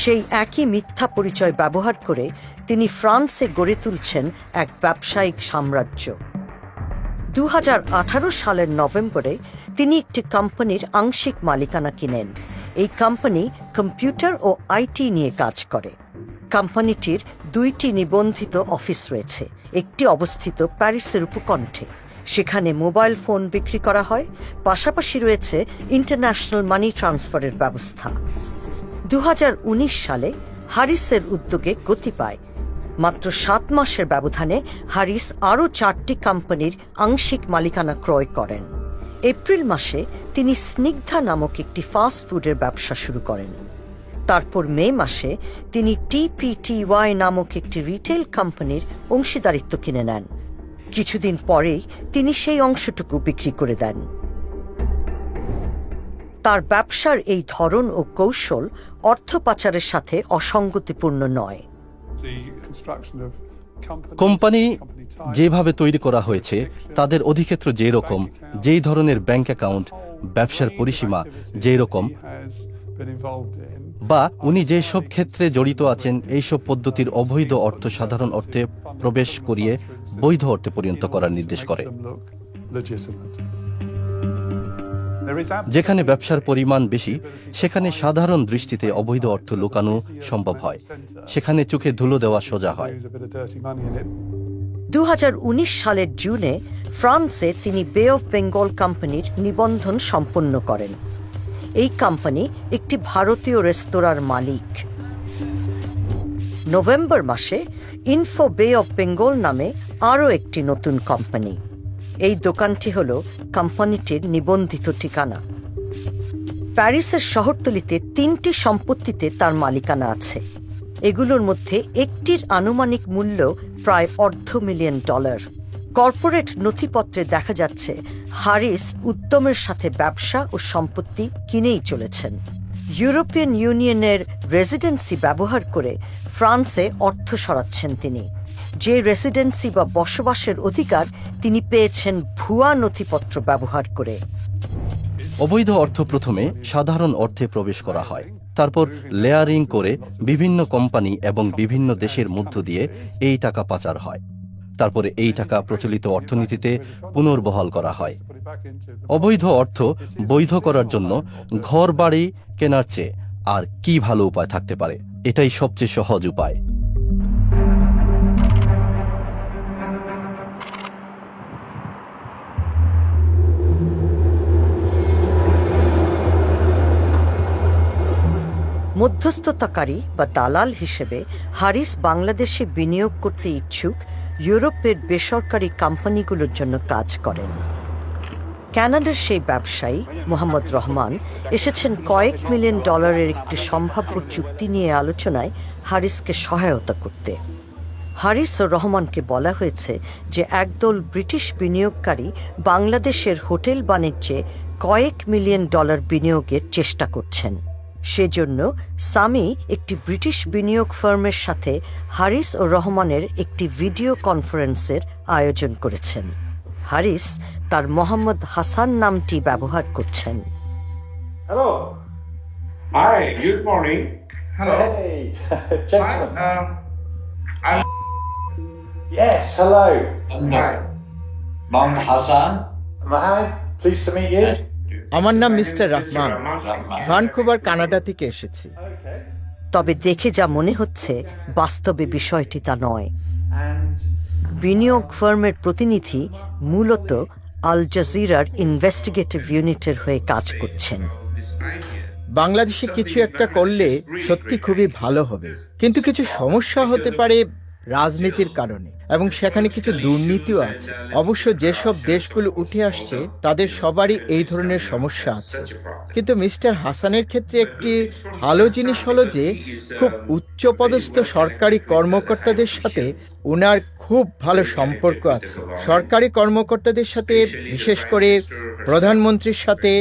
সেই একই মিথ্যা পরিচয় ব্যবহার করে তিনি ফ্রান্সে গড়ে তুলছেন এক ব্যবসায়িক সাম্রাজ্য। 2018 সালের নভেম্বরে তিনি একটি কোম্পানির আংশিক মালিকানা কিনেন। এই কোম্পানি কম্পিউটার ও আইটি নিয়ে কাজ করে। কোম্পানিটির 2টি নিবন্ধিত অফিস রয়েছে, একটি অবস্থিত প্যারিসের উপকণ্ঠে। সেখানে মোবাইল ফোন বিক্রি করা হয়, পাশাপাশি রয়েছে ইন্টারন্যাশনাল মানি ট্রান্সফারের ব্যবস্থা। 2019 সালে হারিসের উদ্যোগে গতি পায়। মাত্র 7 মাসের ব্যবধানে হারিস আরও 4টি কোম্পানির আংশিক মালিকানা ক্রয় করেন। এপ্রিল মাসে তিনি স্নিগ্ধা নামক একটি ফাস্ট ফুডের ব্যবসা শুরু করেন। তারপর মে মাসে তিনি TPTY নামক একটি রিটেল কোম্পানির অংশীদারিত্ব কিনে নেন। কিছুদিন পরেই তিনি সেই অংশটুকু বিক্রি করে দেন। তার ব্যবসার এই ধরন ও কৌশল অর্থ পাচারের সাথে অসঙ্গতিপূর্ণ নয়। কোম্পানি যেভাবে তৈরি করা হয়েছে, তাদের অধিক্ষেত্র যেই রকম, যেই ধরনের ব্যাংক অ্যাকাউন্ট, ব্যবসার পরিসীমা যেই রকম, বা উনি যেসব ক্ষেত্রে জড়িত আছেন, এইসব পদ্ধতির অবৈধ অর্থ সাধারণ অর্থে প্রবেশ করিয়ে বৈধ অর্থে পরিণত করার নির্দেশ করে। যেখানে ব্যবসার পরিমাণ বেশি, সেখানে সাধারণ দৃষ্টিতে অবৈধ অর্থ লুকানো সম্ভব হয়, সেখানে চোখে ধুলো দেওয়া সোজা হয়। 2019 সালের জুনে ফ্রান্সে তিনি বে অফ বেঙ্গল কোম্পানির নিবন্ধন সম্পন্ন করেন। এই কোম্পানি একটি ভারতীয় রেস্তোরাঁর মালিক। নভেম্বর মাসে ইনফো বে অফ বেঙ্গল নামে আরও একটি নতুন কোম্পানি। এই দোকানটি হল কোম্পানিটির নিবন্ধিত ঠিকানা। প্যারিসের শহরতলিতে 3টি সম্পত্তিতে তার মালিকানা আছে। এগুলোর মধ্যে একটির আনুমানিক মূল্য প্রায় $250,000। কর্পোরেট নথিপত্রে দেখা যাচ্ছে হারিস উদ্যমের সাথে ব্যবসা ও সম্পত্তি কিনেই চলেছেন। ইউরোপিয়ান ইউনিয়নের রেসিডেন্সি ব্যবহার করে ফ্রান্সে অর্থ সরাচ্ছেন তিনি। যে রেসিডেন্সি বা বসবাসের অধিকার তিনি পেয়েছেন ভুয়া নথিপত্র ব্যবহার করে। অবৈধ অর্থ প্রথমে সাধারণ অর্থে প্রবেশ করা হয়, তারপর লেয়ারিং করে বিভিন্ন কোম্পানি এবং বিভিন্ন দেশের মধ্য দিয়ে এই টাকা পাচার হয়। তারপরে এই টাকা প্রচলিত অর্থনীতিতে পুনর্বহাল করা হয়। অবৈধ অর্থ বৈধ করার জন্য ঘর বাড়ি কেনার চেয়ে আর কি ভালো উপায় থাকতে পারে? এটাই সবচেয়ে সহজ উপায়। মধ্যস্থতাকারী বা দালাল হিসেবে হারিস বাংলাদেশে বিনিয়োগ করতে ইচ্ছুক ইউরোপের বেসরকারি কোম্পানিগুলোর জন্য কাজ করেন। কানাডার সেই ব্যবসায়ী মোহাম্মদ রহমান এসেছেন কয়েক মিলিয়ন ডলারের একটি সম্ভাব্য চুক্তি নিয়ে আলোচনায় হারিসকে সহায়তা করতে। হারিস ও রহমানকে বলা হয়েছে যে একদল ব্রিটিশ বিনিয়োগকারী বাংলাদেশের হোটেল বাণিজ্যে কয়েক মিলিয়ন ডলার বিনিয়োগের চেষ্টা করছেন। সেজন্য সামি একটি ব্রিটিশ বিনিয়োগ ফার্মের সাথে হারিস ও রহমানের একটি ভিডিও কনফারেন্সের আয়োজন করেছেন। হারিস তার মোহাম্মদ হাসান নামটি ব্যবহার করছেন। Hello, hi, good morning. Hey, gentlemen. Yes, hello. Mohammed Hassan. Mohammed, pleased to meet you. আমার নাম মিস্টার রহমান, ভ্যানকুভার কানাডা থেকে এসেছি। তবে দেখে যা মনে হচ্ছে বাস্তবে বিষয়টি তা নয়। বিনিয়োগ ফার্মের প্রতিনিধি মূলত আল জাজিরার ইনভেস্টিগেটিভ ইউনিটের হয়ে কাজ করছেন। বাংলাদেশে কিছু একটা করলে সত্যি খুবই ভালো হবে, কিন্তু কিছু সমস্যা হতে পারে রাজনীতির কারণে, এবং সেখানে কিছু দুর্নীতিও আছে। অবশ্য যেসব দেশগুলো উঠে আসছে তাদের সবারই এই ধরনের সমস্যা আছে। কিন্তু মিস্টার হাসানের ক্ষেত্রে একটি ভালো জিনিস হলো যে খুব উচ্চপদস্থ সরকারি কর্মকর্তাদের সাথে ওনার খুব ভালো সম্পর্ক আছে। সরকারি কর্মকর্তাদের সাথে, বিশেষ করে প্রধানমন্ত্রীর সাথে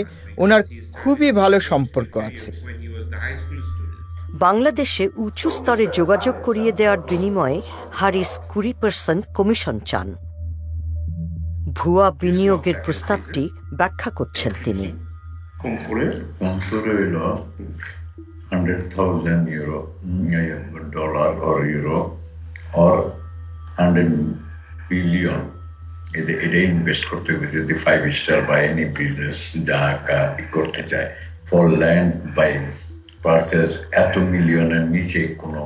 ওনার খুবই ভালো সম্পর্ক আছে। বাংলাদেশে উঁচু স্তরে যোগাযোগ করিয়ে দেওয়ার বিনিময়ে হারিস 20% কমিশন চান। ভুয়া বিনিয়োগের প্রস্তাবটি ব্যাখ্যা করছেন তিনি। এটা ইনভেস্ট করতে হবে যদি 5 স্টার বা এনি বিজনেস করতে চায়। ফর ল্যান্ড বাই পারচেজ এত মিলিয়নের নিচে কোনো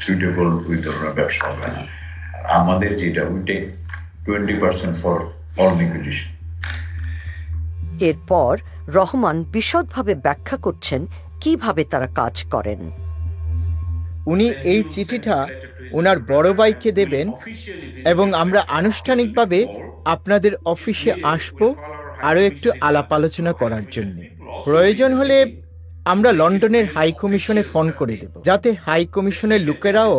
সুইটেবল ওই ধরনের ব্যবসা হবে না। আমাদের যেটা we take 20% for all liquidation. এরপর রহমান বিশদভাবে ব্যাখ্যা করছেন কিভাবে তারা কাজ করেন। উনি এই চিঠিটা ওনার বড় ভাইকে দেবেন এবং আমরা আনুষ্ঠানিকভাবে আপনাদের অফিসে আসব আরও একটু আলাপ আলোচনা করার জন্য। প্রয়োজন হলে আমরা লন্ডনের হাই কমিশনে ফোন করে দেব, যাতে হাই কমিশনের লোকেরাও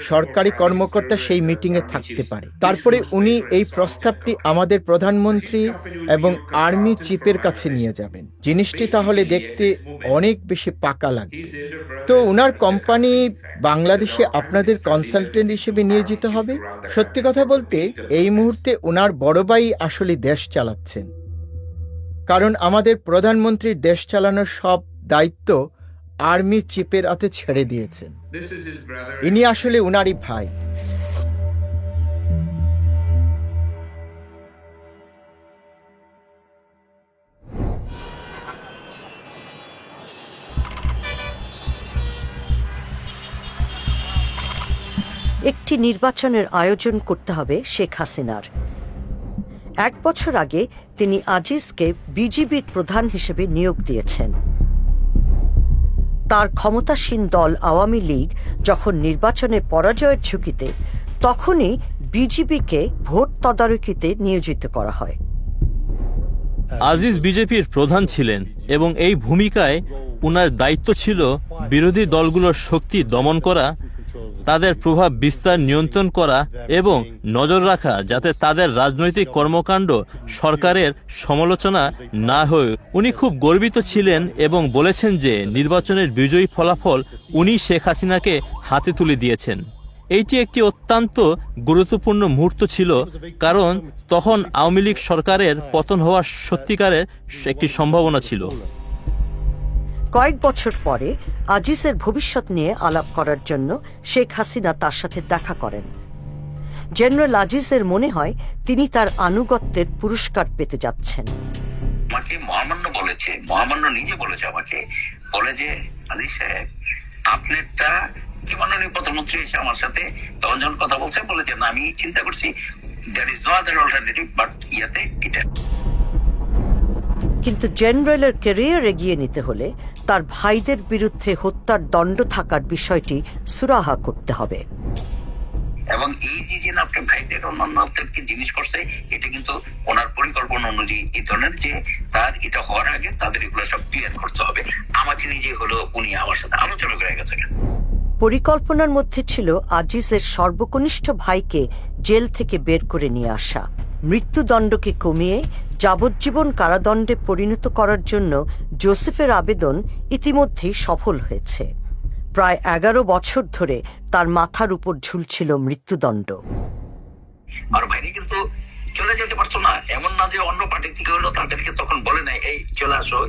সরকারি কর্মকর্তা সেই মিটিংয়ে থাকতে পারে। তারপরে উনি এই প্রস্তাবটি আমাদের প্রধানমন্ত্রী এবং আর্মি চিফের কাছে নিয়ে যাবেন। জিনিসটি তাহলে দেখতে অনেক বেশি পাকা লাগবে। তো ওনার কোম্পানি বাংলাদেশে আপনাদের কনসালটেন্ট হিসেবে নিয়োজিত হবে। সত্যি কথা বলতে এই মুহূর্তে ওনার বড় ভাই আসলে দেশ চালাচ্ছেন, কারণ আমাদের প্রধানমন্ত্রীর দেশ চালানোর সব দায়িত্ব আর্মি চিফের হাতে ছেড়ে দিয়েছেন। ইনি আসলে উনারই ভাই। একটি নির্বাচনের আয়োজন করতে হবে শেখ হাসিনার। 1 বছর আগে তিনি আজিজকে বিজিবির প্রধান হিসেবে নিয়োগ দিয়েছেন। তার ক্ষমতাসীন দল আওয়ামী লীগ যখন নির্বাচনে পরাজয়ের ঝুঁকিতে, তখনই বিজিবিকে ভোট তদারকিতে নিয়োজিত করা হয়। আজিজ বিজেপির প্রধান ছিলেন এবং এই ভূমিকায় উনার দায়িত্ব ছিল বিরোধী দলগুলোর শক্তি দমন করা, তাদের প্রভাব বিস্তার নিয়ন্ত্রণ করা এবং নজর রাখা যাতে তাদের রাজনৈতিক কর্মকাণ্ড সরকারের সমালোচনা না হয়। উনি খুব গর্বিত ছিলেন এবং বলেছেন যে নির্বাচনের বিজয়ী ফলাফল উনি শেখ হাসিনাকে হাতে তুলে দিয়েছেন। এইটি একটি অত্যন্ত গুরুত্বপূর্ণ মুহূর্ত ছিল, কারণ তখন আওয়ামী লীগ সরকারের পতন হওয়ার সত্যিকারের একটি সম্ভাবনা ছিল। কয়েক বছর পরে আজিজের ভবিষ্যৎ নিয়ে আলাপ করার জন্য শেখ হাসিনা তার সাথে দেখা করেন। জেনারেল আজিজের মনে হয় তিনি তার আনুগত্যের পুরস্কার পেতে যাচ্ছেন। আমাকে মহামান্য বলেছে, মহামান্য নিজে বলেছে আমাকে, বলে যে আজিজ সাহেব আপনারটা কি মাননীয় প্রধানমন্ত্রী এসে আমার সাথে তখন যখন কথা বলছে বলেছে না আমি চিন্তা করছি that is no other alternative but ইয়াতে এটা। কিন্তু জেনারেলের ক্যারিয়ার এগিয়ে নিতে হলে তার ভাইদের বিরুদ্ধে হত্যার দণ্ড থাকার বিষয়টি সুরাহা করতে হবে। এবং এই যে আপনার ভাইদের অন্যান্যদেরকে জিনিস করছে এটা কিন্তু ওনার পরিকল্পনা অনুযায়ী এই ধরনের যে তার এটা হওয়ার আগে তাদের এগুলো সব ক্লিয়ার করতে হবে। আমাকে নিজে হলো উনি আমার সাথে আলোচনা করে গেছেন। পরিকল্পনার মধ্যে ছিল আজিজের সর্বকনিষ্ঠ ভাইকে জেল থেকে বের করে নিয়ে আসা, মৃত্যুদণ্ডকে কমিয়ে যাবজ্জীবন কারাদণ্ডে পরিণত করার জন্য জোসেফের আবেদন ইতিমধ্যেই সফল হয়েছে। প্রায় 11 বছর ধরে তার মাথার উপর ঝুলছিল মৃত্যুদণ্ড। আর ভাইরা কিন্তু চলে যেতে পারতো না, এমন না যে অন্য পার্টি থেকে হলো তাদেরকে তখন বলে নাই এই চলে আসো,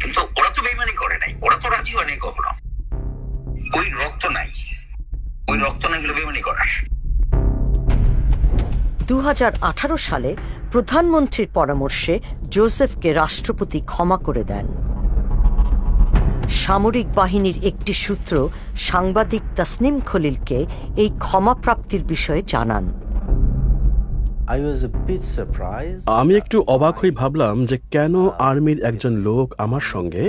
কিন্তু ওরা তো বেইমানি করে নাই, ওরা তো রাজি হয় নাই কখনো। ওই রক্ত নাই বলে বেইমানি করার। 2018 সালে প্রধানমন্ত্রীর পরামর্শে জোসেফকে রাষ্ট্রপতি ক্ষমা করে দেন। সামরিক বাহিনীর একটি সূত্র সাংবাদিক তাসনিম খলিলকে এই ক্ষমা প্রাপ্তির বিষয়ে জানান। আমি একটু অবাক হয়ে ভাবলাম যে কেন আর্মির একজন লোক আমার সঙ্গে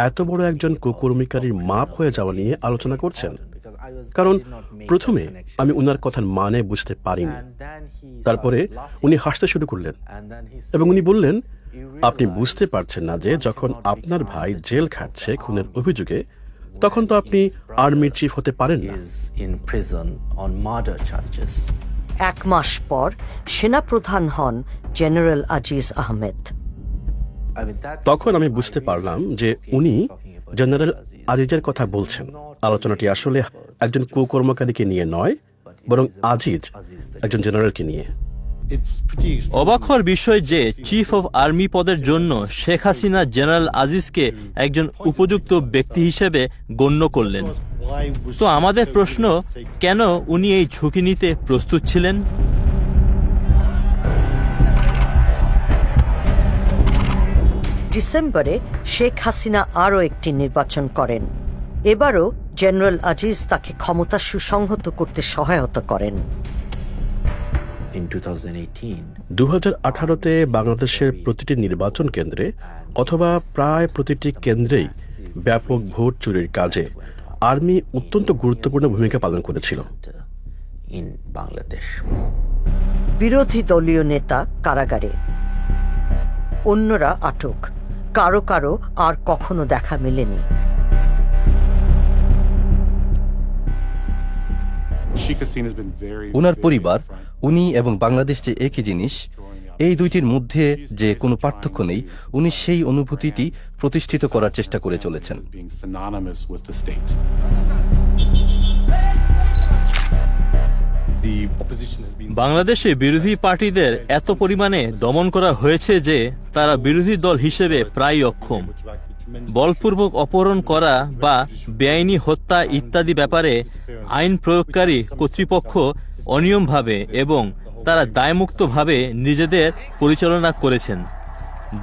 এত বড় একজন কুকর্মিকারীর মাপ হয়ে যাওয়া নিয়ে আলোচনা করছেন। কারণ প্রথমে আমি উনার কথার মানে বুঝতে পারিনি। তারপরে উনি হাসতে শুরু করলেন এবং উনি বললেন, আপনি বুঝতে পারছেন না যে যখন আপনার ভাই জেল খাটছে খুনের অভিযোগে, তখন তো আপনি আর্মির চিফ হতে পারেন না। 1 মাস পর সেনাপ্রধান হন জেনারেল আজিজ আহমেদ। তখন আমি বুঝতে পারলাম যে উনি জেনারেল আজিজের কথা বলছেন। আলোচনাটি আসলে একজন কুকর্মকারীকে নিয়ে নয়, বরং আজিজ একজন জেনারেলকে নিয়ে। অবাক হওয়ার বিষয় যে চিফ অফ আর্মি পদের জন্য শেখ হাসিনা জেনারেল আজিজকে একজন উপযুক্ত ব্যক্তি হিসেবে গণ্য করলেন। তো আমাদের প্রশ্ন, কেন উনি এই ঝুঁকি নিতে প্রস্তুত ছিলেন? ডিসেম্বরে শেখ হাসিনা আরও একটি নির্বাচন করেন। এবারও জেনারেল আজিজ তাকে ক্ষমতা সুসংহত করতে সহায়তা করেন। 2018-তে বাংলাদেশের প্রতিটি নির্বাচন কেন্দ্রে অথবা প্রায় প্রতিটি কেন্দ্রেই ব্যাপক ভোট চুরির কাজে আর্মি অত্যন্ত গুরুত্বপূর্ণ ভূমিকা পালন করেছিল। বিরোধী দলীয় নেতা কারাগারে, অন্যরা আটক, কারো কারো আর কখনো দেখা মেলেনি। উনার পরিবার, উনি এবং বাংলাদেশ যে একই জিনিস, এই দুইটির মধ্যে যে কোনো পার্থক্য নেই, উনি সেই অনুভূতিটি প্রতিষ্ঠিত করার চেষ্টা করে চলেছেন। বাংলাদেশে বিরোধী পার্টিদের এত পরিমাণে দমন করা হয়েছে যে তারা বিরোধী দল হিসেবে প্রায় অক্ষম। বলপূর্বক অপহরণ করা বা বেআইনি হত্যা ইত্যাদি ব্যাপারে আইন প্রয়োগকারী কর্তৃপক্ষ অনিয়মভাবে এবং তারা দায়মুক্তভাবে নিজেদের পরিচালনা করেছেন।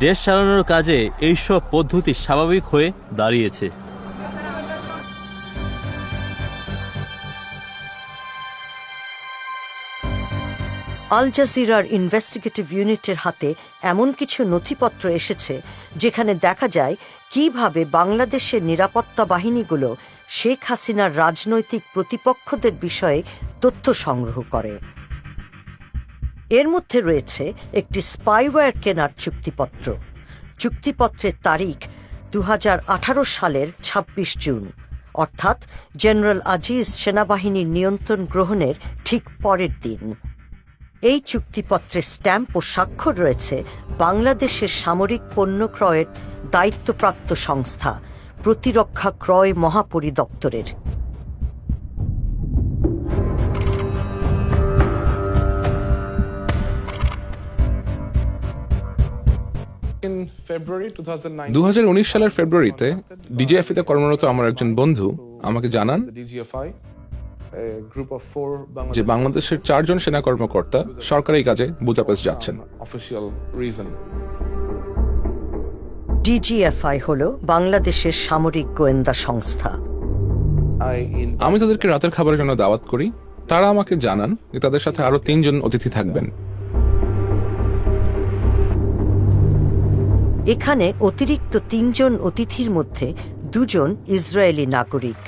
দেশ চালানোর কাজে এইসব পদ্ধতি স্বাভাবিক হয়ে দাঁড়িয়েছে। আল জাজিরার ইনভেস্টিগেটিভ ইউনিটের হাতে এমন কিছু নথিপত্র এসেছে যেখানে দেখা যায় কিভাবে বাংলাদেশের নিরাপত্তা বাহিনীগুলো শেখ হাসিনার রাজনৈতিক প্রতিপক্ষদের বিষয়ে তথ্য সংগ্রহ করে। এর মধ্যে রয়েছে একটি স্পাইওয়্যার কেনার চুক্তিপত্র। চুক্তিপত্রের তারিখ 2018 সালের 26 জুন, অর্থাৎ জেনারেল আজিজ সেনাবাহিনীর নিয়ন্ত্রণ গ্রহণের ঠিক পরের দিন। এই চুক্তিপত্রে স্ট্যাম্প ও স্বাক্ষর রয়েছে বাংলাদেশের সামরিক পণ্য ক্রয়ের দায়িত্বপ্রাপ্ত সংস্থা প্রতিরক্ষা ক্রয় মহাপরিদপ্তরের। সালের ফেব্রুয়ারিতে ডিজিএফআই তে কর্মরত আমার একজন বন্ধু আমাকে জানান যে বাংলাদেশের 4 জন সেনা কর্মকর্তা সরকারি কাজে বুদাপেস্ট যাচ্ছেন। ডিজিএফআই হল বাংলাদেশের সামরিক গোয়েন্দা সংস্থা। আমি তাদেরকে রাতের খাবারের জন্য দাওয়াত করি। তারা আমাকে জানান যে তাদের সাথে আরো 3 জন অতিথি থাকবেন। এখানে অতিরিক্ত 3 জন অতিথির মধ্যে 2 জন ইসরায়েলি নাগরিক,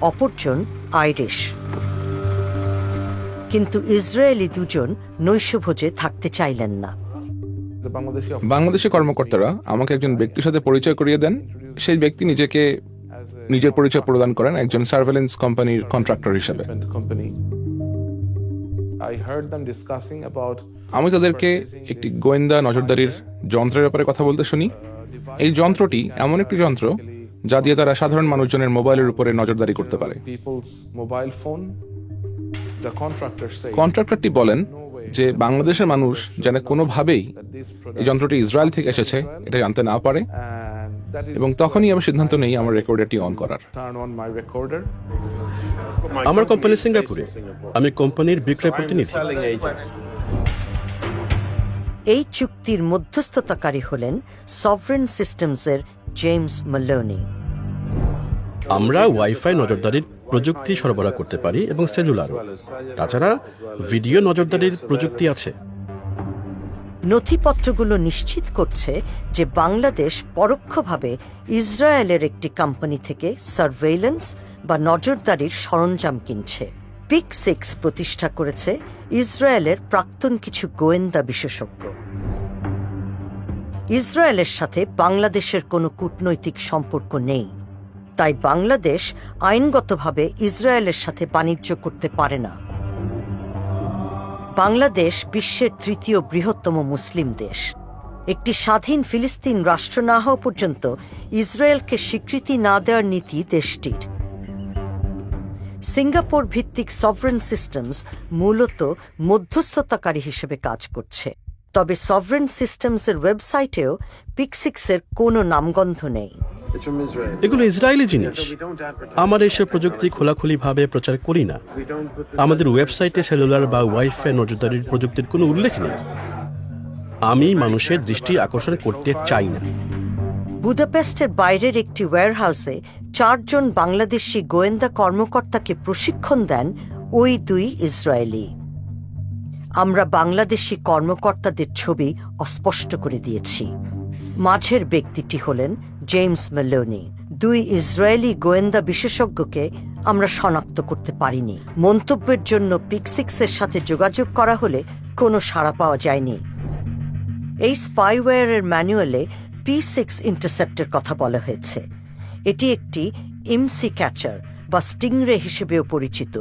অপরজন আইরিশ। কিন্তু ইসরায়েলি 2 জন নৈশভোজে থাকতে চাইলেন না। বাংলাদেশি কর্মকর্তারা আমাকে একজন ব্যক্তির সাথে পরিচয় করিয়ে দেন। সেই ব্যক্তি নিজের পরিচয় প্রদান করেন একজন সার্ভেলেন্স কোম্পানির কন্ট্রাক্টর হিসেবে। আমি তাদেরকে একটি গোয়েন্দা নজরদারির যন্ত্রের ব্যাপারে কথা বলতে শুনি। এই যন্ত্রটি এমন একটি যন্ত্র যা দিয়ে তারা সাধারণ মানুষজনের মোবাইলের উপরে নজরদারি করতে পারে। কন্ট্রাক্টরটি বলেন যে বাংলাদেশের মানুষ যেন কোনোভাবেই এই যন্ত্রটি ইসরায়েল থেকে এসেছে এটা জানতে না পারে, এবং তখনই আমি সিদ্ধান্ত নেই আমার রেকর্ডারটি অন করার। আমার কোম্পানি সিঙ্গাপুরে, আমি কোম্পানির বিক্রয় প্রতিনিধি। এই চুক্তির মধ্যস্থতাকারী হলেন সভরেন সিস্টেমসের জেমস ম্যালোনি। আমরা ওয়াইফাই নজরদারির প্রযুক্তি সরবরাহ করতে পারি এবং সেলুলারও। তাছাড়া ভিডিও নজরদারির প্রযুক্তি আছে। নথিপত্রগুলো নিশ্চিত করছে যে বাংলাদেশ পরোক্ষভাবে ইসরায়েলের একটি কোম্পানি থেকে সার্ভেইলেন্স বা নজরদারির সরঞ্জাম কিনছে। পিক6 প্রতিষ্ঠা করেছে ইসরায়েলের প্রাক্তন কিছু গোয়েন্দা বিশেষজ্ঞ। ইসরায়েলের সাথে বাংলাদেশের কোনো কূটনৈতিক সম্পর্ক নেই, তাই বাংলাদেশ আইনগতভাবে ইসরায়েলের সাথে বাণিজ্য করতে পারে না। বাংলাদেশ বিশ্বের তৃতীয় বৃহত্তম মুসলিম দেশ। একটি স্বাধীন ফিলিস্তিন রাষ্ট্র না হওয়া পর্যন্ত ইসরায়েলকে স্বীকৃতি না দেওয়ার নীতি দেশটির। সিঙ্গাপুর ভিত্তিক সভরেন সিস্টেমস মূলত মধ্যস্থতাকারী হিসেবে কাজ করছে, তবে সভরেন সিস্টেমসের ওয়েবসাইটেও পিক6-এর কোনো নামগন্ধ নেই। এগুলো ইসরায়েলি জিনিস। আমার এইসব প্রযুক্তি খোলাখুলিভাবে প্রচার করি না। আমাদের ওয়েবসাইটে সেলুলার বা ওয়াইফাই নজরদারির প্রযুক্তির কোনো উল্লেখ নেই। আমি মানুষের দৃষ্টি আকর্ষণ করতে চাই না। বুদাপেস্টের বাইরের একটি ওয়্যারহাউসে 4 জন বাংলাদেশি গোয়েন্দা কর্মকর্তাকে প্রশিক্ষণ দেন ওই 2 ইসরায়েলি। আমরা বাংলাদেশি কর্মকর্তাদের ছবি অস্পষ্ট করে দিয়েছি। মাঝের ব্যক্তিটি হলেন জেমস মেলোনি। 2 ইসরায়েলি গোয়েন্দা বিশেষজ্ঞকে আমরা শনাক্ত করতে পারিনি। মন্তব্যের জন্য পিক6-এর সাথে যোগাযোগ করা হলে কোনো সাড়া পাওয়া যায়নি। এই স্পাইওয়্যারের ম্যানুয়ালে P6 ইন্টারসেপ্টের কথা বলা হয়েছে। এটি একটি ইমসি ক্যাচার বা স্টিংরে হিসেবেও পরিচিত।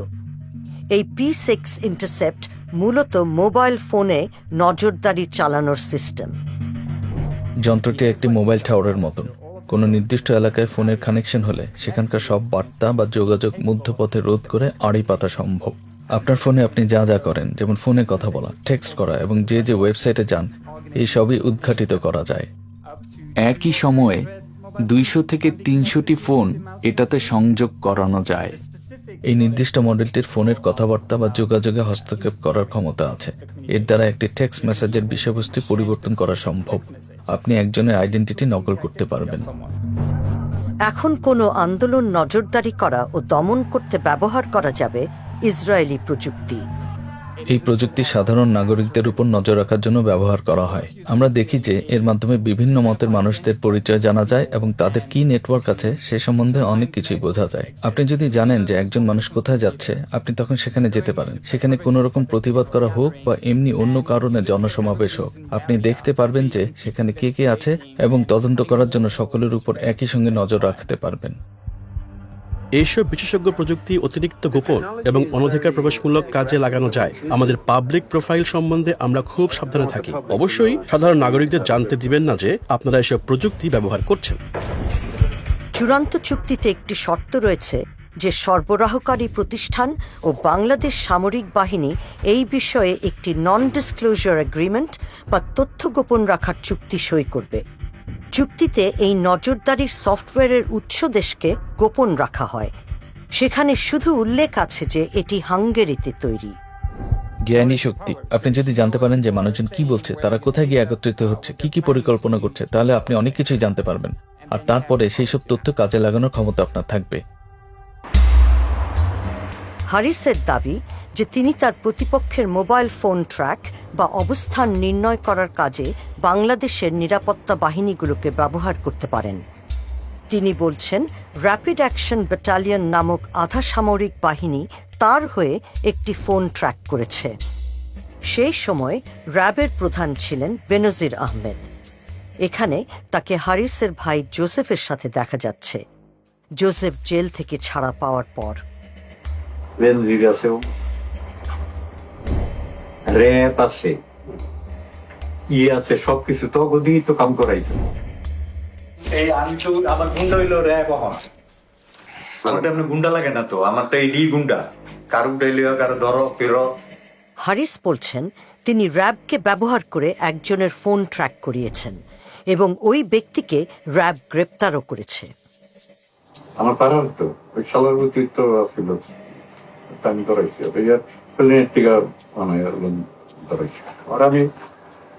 এই P6 ইন্টারসেপ্ট মূলত মোবাইল ফোনে নজরদারি চালানোর সিস্টেম। যন্ত্রটি একটি মোবাইল টাওয়ারের মতন। কোনো নির্দিষ্ট এলাকায় ফোনের কানেকশন হলে সেখানকার সব বার্তা বা যোগাযোগ মধ্যপথে রোধ করে আড়ি পাতা সম্ভব। আপনার ফোনে আপনি যা যা করেন, যেমন ফোনে কথা বলা, টেক্সট করা এবং যে ওয়েবসাইটে যান, এই সবই উদ্ঘাটিত করা যায়। একই সময়ে 200 থেকে 300টি ফোন এটাতে সংযোগ করানো যায়। এই নির্দিষ্ট মডেলটির ফোনের কথাবার্তা বা যোগাযোগে হস্তক্ষেপ করার ক্ষমতা আছে। এর দ্বারা একটি টেক্সট মেসেজের বিষয়বস্তু পরিবর্তন করা সম্ভব। আপনি একজনের আইডেন্টিটি নকল করতে পারবেন। এখন কোনো আন্দোলন নজরদারি করা ও দমন করতে ব্যবহার করা যাবে ইসরায়েলি প্রযুক্তি। এই প্রযুক্তি সাধারণ নাগরিকদের উপর নজর রাখার জন্য ব্যবহার করা হয়। আমরা দেখি যে এর মাধ্যমে বিভিন্ন মতের মানুষদের পরিচয় জানা যায় এবং তাদের কি নেটওয়ার্ক আছে সে সম্বন্ধে অনেক কিছুই বোঝা যায়। আপনি যদি জানেন যে একজন মানুষ কোথায় যাচ্ছে, আপনি তখন সেখানে যেতে পারেন। সেখানে কোনো রকম প্রতিবাদ করা হোক বা এমনি অন্য কারণে জনসমাবেশ হোক, আপনি দেখতে পারবেন যে সেখানে কে কে আছে এবং তদন্ত করার জন্য সকলের উপর একই সঙ্গে নজর রাখতে পারবেন। এইসব বিশেষজ্ঞ প্রযুক্তি অতিরিক্ত গোপন এবং অনধিকার প্রবেশমূলক কাজে লাগানো যায়। আমাদের পাবলিক প্রোফাইল সম্বন্ধে আমরা খুব সাবধানে থাকি। অবশ্যই সাধারণ নাগরিকদের জানতে দিবেন না যে আপনারা এসব প্রযুক্তি ব্যবহার করছেন। চূড়ান্ত চুক্তিতে একটি শর্ত রয়েছে যে সরবরাহকারী প্রতিষ্ঠান ও বাংলাদেশ সামরিক বাহিনী এই বিষয়ে একটি নন ডিসক্লোজার এগ্রিমেন্ট বা তথ্য গোপন রাখার চুক্তি সই করবে। চুক্তিতে এই নজরদারির সফটওয়্যারের উৎস দেশকে গোপন রাখা হয়। সেখানে শুধু উল্লেখ আছে যে এটি হাঙ্গেরিতে তৈরি। জ্ঞানী শক্তি। আপনি যদি জানতে পারেন যে মানুষজন কি বলছে, তারা কোথায় গিয়ে একত্রিত হচ্ছে, কি পরিকল্পনা করছে, তাহলে আপনি অনেক কিছুই জানতে পারবেন। আর তারপরে সেই সব তথ্য কাজে লাগানোর ক্ষমতা আপনার থাকবে। হারিসের দাবি যে তিনি তার প্রতিপক্ষের মোবাইল ফোন ট্র্যাক বা অবস্থান নির্ণয় করার কাজে বাংলাদেশের নিরাপত্তা বাহিনীগুলোকে ব্যবহার করতে পারেন। তিনি বলছেন, র্যাপিড অ্যাকশন ব্যাটালিয়ন নামক আধা সামরিক বাহিনী তার হয়ে একটি ফোন ট্র্যাক করেছে। সেই সময় র্যাবের প্রধান ছিলেন বেনজির আহমেদ। এখানে তাকে হারিসের ভাই জোসেফের সাথে দেখা যাচ্ছে। জোসেফ জেল থেকে ছাড়া পাওয়ার পর বেনজির আছেও, র্যাব আছে, আছে, সবকিছু তো দিয়েই তো কাম করাইছে। এই আমি তো আমার গুন্ডা হইলো র্যাব। আমার তেমন গুন্ডা লাগে না তো, আমার তো এই গুন্ডা, কারু ডাইলিও কারো ধরো ফেরো। হারিস বলছেন তিনি র্যাবকে ব্যবহার করে একজনের ফোন ট্র্যাক করিয়েছেন এবং ওই ব্যক্তিকে র্যাব গ্রেপ্তারও করেছে। আমার পাড়ার তো ওই সালার প্রতি তো ছিল, আমি ধরাইছি প্লেনের টিকা ধরাইছি। আর আমি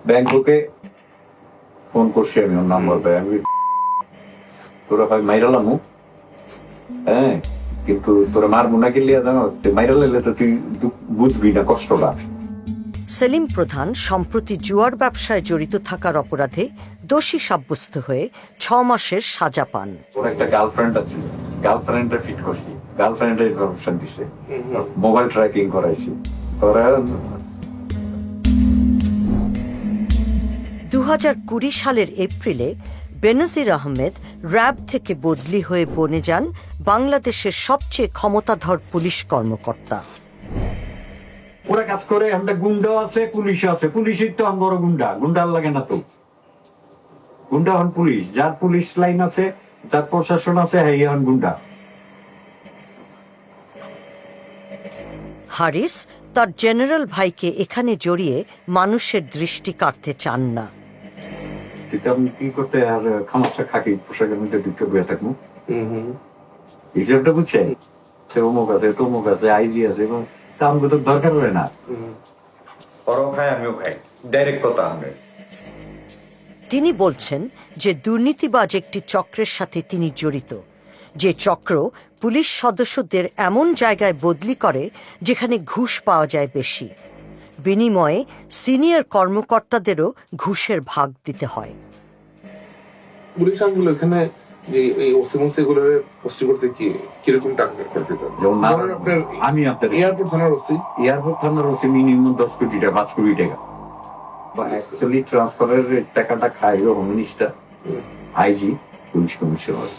ব্যাংককে ফোন করছি, আমি ওর নাম্বার দেয়, আমি তোরা হয় মাইরালামু, হ্যাঁ, কিন্তু তোরা মারবো না গেলে জানো মাইরা লাইলে তো তুই বুঝবি না কষ্টটা। সেলিম প্রধান সম্প্রতি জুয়ার ব্যবসায় জড়িত থাকার অপরাধে দোষী সাব্যস্ত হয়ে 6 মাসের সাজা পান। ওর একটা গার্লফ্রেন্ড আছে, গার্লফ্রেন্ডে ফিট করছি, গার্লফ্রেন্ডের ইনফরমেশন দিছে, মোবাইল ট্র্যাকিং করাইছি। 2020 সালের এপ্রিলে বেনজির আহমেদ র্যাব থেকে বদলি হয়ে বনে যান বাংলাদেশের সবচেয়ে ক্ষমতাধর পুলিশ কর্মকর্তা। ওরা কাজ করে, আমরা গুন্ডা আছে, পুলিশ আছে, পুলিশের তো বড় গুন্ডা, গুন্ডার লাগে না তো। গুন্ডা হন পুলিশ, যার পুলিশ লাইন আছে, যার প্রশাসন আছে, হ্যাঁ হন গুন্ডা। হারিস তার জেনারেল ভাইকে এখানে জড়িয়ে মানুষের দৃষ্টি কাটতে চান না। আমি কি করতে আর খামাচ্ছা খাকি পোশাকের মধ্যে ঢুকে বয়ে থাকবো, হিসাবটা বুঝছে? সে অমুক আছে, তমুক আছে, আইজি আছে, এবং তা আমাকে তো দরকার হয় না। ওরাও খাই, আমিও খাই, ডাইরেক্ট কথা। তিনি বলছেন যে দুর্নীতিবাজ একটি চক্রের সাথে তিনি জড়িত, যে চক্র পুলিশ সদস্যদের এমন জায়গায় বদলি করে যেখানে ঘুষ পাওয়া যায় বেশি, বিনিময়ে সিনিয়র কর্মকর্তাদেরও ঘুষের ভাগ দিতে হয়। পুলিশ আঙ্গুল এখানে যে এই ওসিমোসি গুলো পোস্টি করতে কিরকম টাকা করতে চান? আমি আপনার এয়ারপোর্ট থানার ওসি মিনিমাম 10 কোটি টাকা, 5 কোটি টাকা। অ্যাকচুয়ালি ট্রান্সফারের টাকাটা খায় home minister, IG, police commissioner.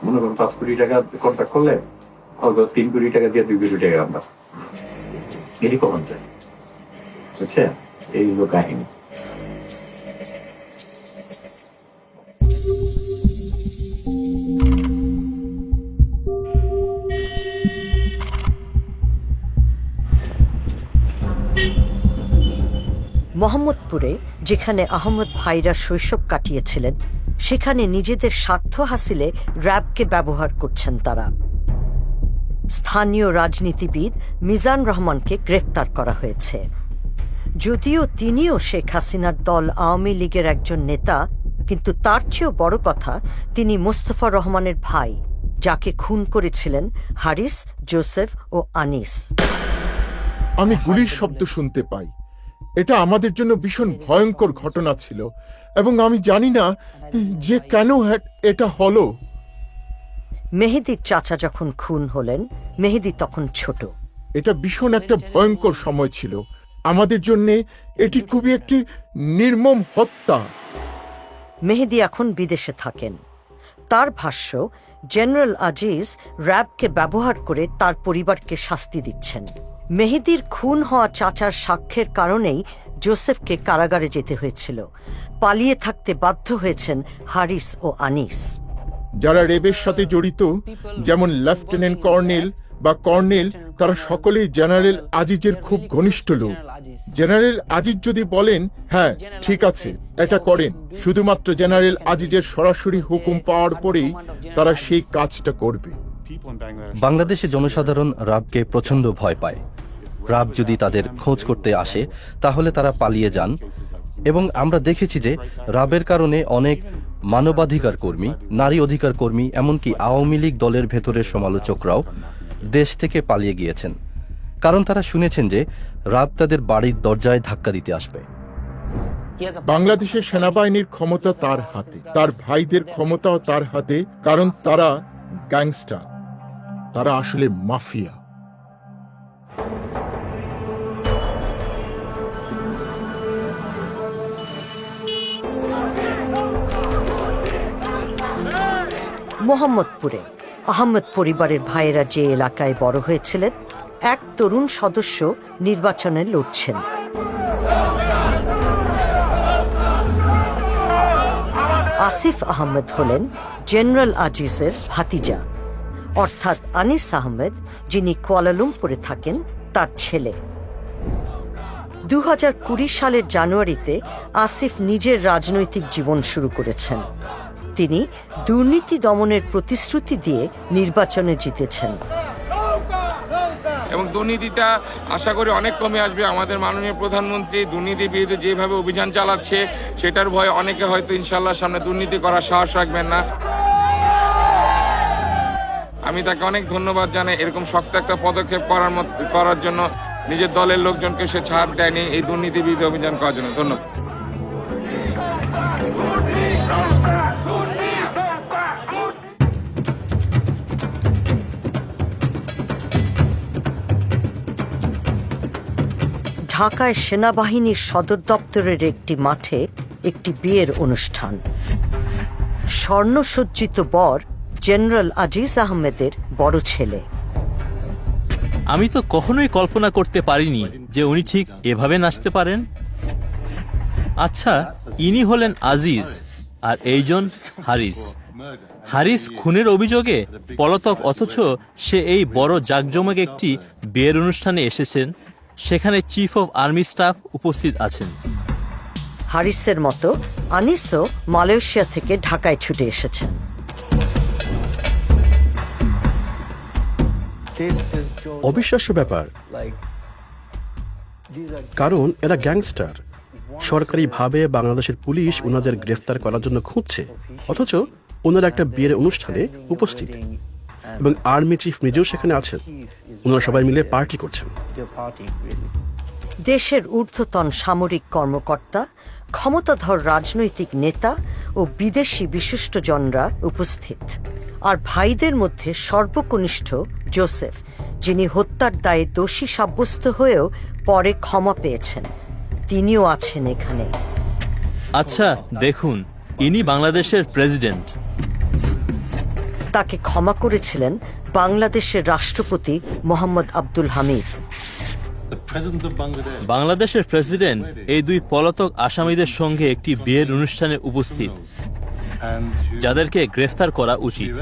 মনে করেন 5 কোটি টাকা কন্ট্রাক্ট করলে 3 কোটি টাকা দিয়ে 2 কোটি টাকা আমরা এটি কখন যায়, বুঝছেন? এই হলো কাহিনী। মোহাম্মদপুরে, যেখানে আহমদ ভাইরা শৈশব কাটিয়েছিলেন, সেখানে নিজেদের স্বার্থ হাসিলে র্যাবকে ব্যবহার করছেন তারা। স্থানীয় রাজনীতিবিদ মিজান রহমানকে গ্রেফতার করা হয়েছে। যদিও তিনিও শেখ হাসিনার দল আওয়ামী লীগের একজন নেতা, কিন্তু তার চেয়েও বড় কথা, তিনি মোস্তফা রহমানের ভাই, যাকে খুন করেছিলেন হারিস, জোসেফ ও আনিস। আমি গুলির শব্দ শুনতে পাই। এটা আমাদের জন্য ভীষণ ভয়ঙ্কর ঘটনা ছিল, এবং আমি জানি না যে কেন এটা হলো। মেহেদীর চাচা যখন খুন হলেন, মেহেদী তখন ছোট। এটা ভীষণ একটা ভয়ঙ্কর সময় ছিল আমাদের জন্য। এটি খুবই একটি নির্মম হত্যা। মেহেদী এখন বিদেশে থাকেন। তার ভাষ্য, জেনারেল আজিজ র্যাবকে ব্যবহার করে তার পরিবারকে শাস্তি দিচ্ছেন। মেহেদীর খুন হওয়া চাচার সাক্ষ্যের কারণেই জোসেফকে কারাগারে যেতে হয়েছিল। পালিয়ে থাকতে বাধ্য হয়েছেন হারিস ও আনিস। যারা রেবের সাথে জড়িত, যেমন লেফটেন্যান্ট কর্নেল বা কর্নেল, তারা সকলেই জেনারেল আজিজের খুব ঘনিষ্ঠ লোক। জেনারেল আজিজ যদি বলেন হ্যাঁ ঠিক আছে এটা করেন, শুধুমাত্র জেনারেল আজিজের সরাসরি হুকুম পাওয়ার পরেই তারা সেই কাজটা করবে। বাংলাদেশে জনসাধারণ র্যাবকে প্রচণ্ড ভয় পায়। র্যাব যদি তাদের খোঁজ করতে আসে তাহলে তারা পালিয়ে যান, এবং আমরা দেখেছি যে র্যাবের কারণে অনেক মানবাধিকার কর্মী, নারী অধিকার কর্মী, এমনকি আওয়ামী লীগ দলের ভেতরের সমালোচকরাও দেশ থেকে পালিয়ে গিয়েছেন, কারণ তারা শুনেছেন যে র্যাব তাদের বাড়ির দরজায় ধাক্কা দিতে আসবে। বাংলাদেশের সেনাবাহিনীর ক্ষমতা তার হাতে, তার ভাইদের ক্ষমতাও তার হাতে, কারণ তারা গ্যাংস্টার, তারা আসলে মাফিয়া। মোহাম্মদপুরে আহমদ পরিবারের ভাইয়েরা যে এলাকায় বড় হয়েছিলেন, এক তরুণ সদস্য নির্বাচনে লড়ছেন। আসিফ আহমেদ হলেন জেনারেল আজিজের ভাতিজা, অর্থাৎ আনিস আহমেদ, যিনি কুয়ালালামপুরে থাকেন, তার ছেলে। 2020 সালের জানুয়ারিতে আসিফ নিজের রাজনৈতিক জীবন শুরু করেছেন। তিনি দুর্নীতি দমনের প্রতিশ্রুতি দিয়ে নির্বাচনে জিতেছেন। এবং দুর্নীতিটা আশা করি অনেক কমে আসবে। আমাদের মাননীয় প্রধানমন্ত্রী দুর্নীতির বিরুদ্ধে যেভাবে অভিযান চালাচ্ছে, সেটার ভয়ে অনেকে হয়তো ইনশাল্লাহ সামনে দুর্নীতি করার সাহস রাখবেন না। আমি তাকে অনেক ধন্যবাদ জানাই এরকম শক্ত একটা পদক্ষেপ করার জন্য। নিজের দলের লোকজনকে সে ছাড় দেয়নি এই দুর্নীতি বিরোধী অভিযান করার জন্য। ধন্যবাদ। ঢাকায় সেনাবাহিনীর সদর দপ্তরের একটি মাঠে একটি বিয়ের অনুষ্ঠান। স্বর্ণসজ্জিত বর জেনারেল আজিজ আহমেদের বড় ছেলে। আমি তো কখনোই কল্পনা করতে পারিনি যে উনি ঠিক এভাবে নাচতে পারেন। আচ্ছা, ইনি হলেন আজিজ আর এইজন হারিস। হারিস খুনের অভিযোগে পলাতক, অথচ সে এই বড় জাঁকজমক একটি বিয়ের অনুষ্ঠানে এসেছেন। সেখানে চিফ অফ আর্মি স্টাফ উপস্থিত আছেন। হারিসের মতো আনিসও মালয়েশিয়া থেকে ঢাকায় ছুটে এসেছেন। অবিশ্বাস্য ব্যাপার, কারণ এরা গ্যাংস্টার। সরকারিভাবে বাংলাদেশের পুলিশ ওনাদের গ্রেফতার করার জন্য খুঁজছে, অথচ ওনারা একটা বিয়ের অনুষ্ঠানে উপস্থিত এবং আর্মি চিফ নিজেও সেখানে আছেন। ওনারা সবাই মিলে পার্টি করছেন। দেশের ঊর্ধ্বতন সামরিক কর্মকর্তা, ক্ষমতাধর রাজনৈতিক নেতা ও বিদেশি বিশিষ্টজনরা উপস্থিত। আর ভাইদের মধ্যে সর্বকনিষ্ঠ জোসেফ, যিনি হত্যার দায়ে দোষী সাব্যস্ত হয়েও পরে ক্ষমা পেয়েছেন, তিনিও আছেন এখানে। আচ্ছা দেখুন, ইনি বাংলাদেশের প্রেসিডেন্ট। তাকে ক্ষমা করেছিলেন বাংলাদেশের রাষ্ট্রপতি মোহাম্মদ আব্দুল হামিদ। বাংলাদেশের প্রেসিডেন্ট এই দুই পলাতক আসামিদের সঙ্গে একটি বিয়ের অনুষ্ঠানে উপস্থিত, যাদেরকে গ্রেফতার করা উচিত।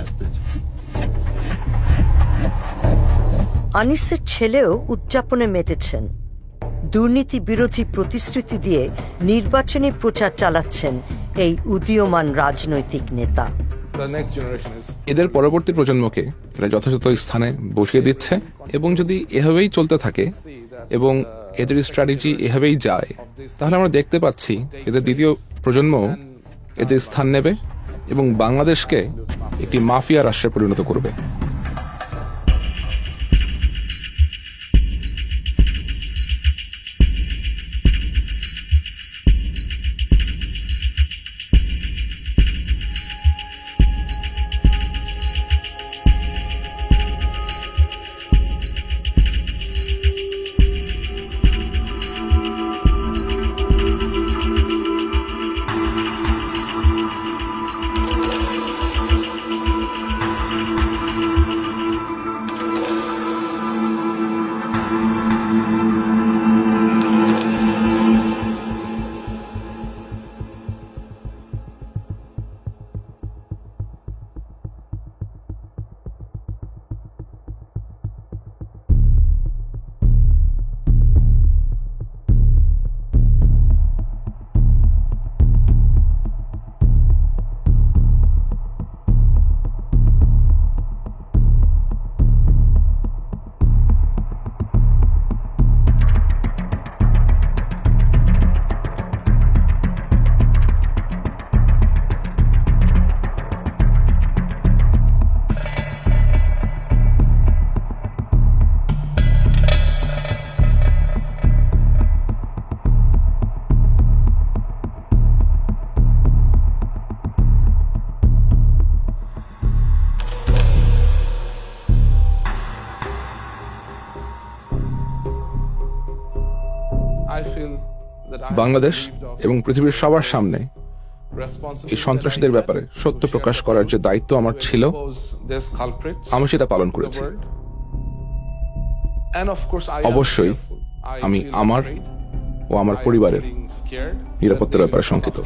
আনিসের ছেলেও উদযাপনে মেতেছেন। দুর্নীতি বিরোধী প্রতিশ্রুতি দিয়ে নির্বাচনী প্রচার চালাচ্ছেন এই উদীয়মান রাজনৈতিক নেতা। এদের পরবর্তী প্রজন্মকে এরা যথাযথ স্থানে বসিয়ে দিচ্ছে, এবং যদি এভাবেই চলতে থাকে এবং এদের স্ট্র্যাটেজি এভাবেই যায়, তাহলে আমরা দেখতে পাচ্ছি এদের দ্বিতীয় প্রজন্ম এদের স্থান নেবে এবং বাংলাদেশকে একটি মাফিয়া রাষ্ট্রে পরিণত করবে। বাংলাদেশ এবং পৃথিবীর সবার সামনে এই সন্ত্রাসীদের ব্যাপারে সত্য প্রকাশ করার যে দায়িত্ব আমার ছিল, আমি সেটা পালন করেছি। অবশ্যই আমি আমার ও আমার পরিবারের নিরাপত্তার ব্যাপারে শঙ্কিত।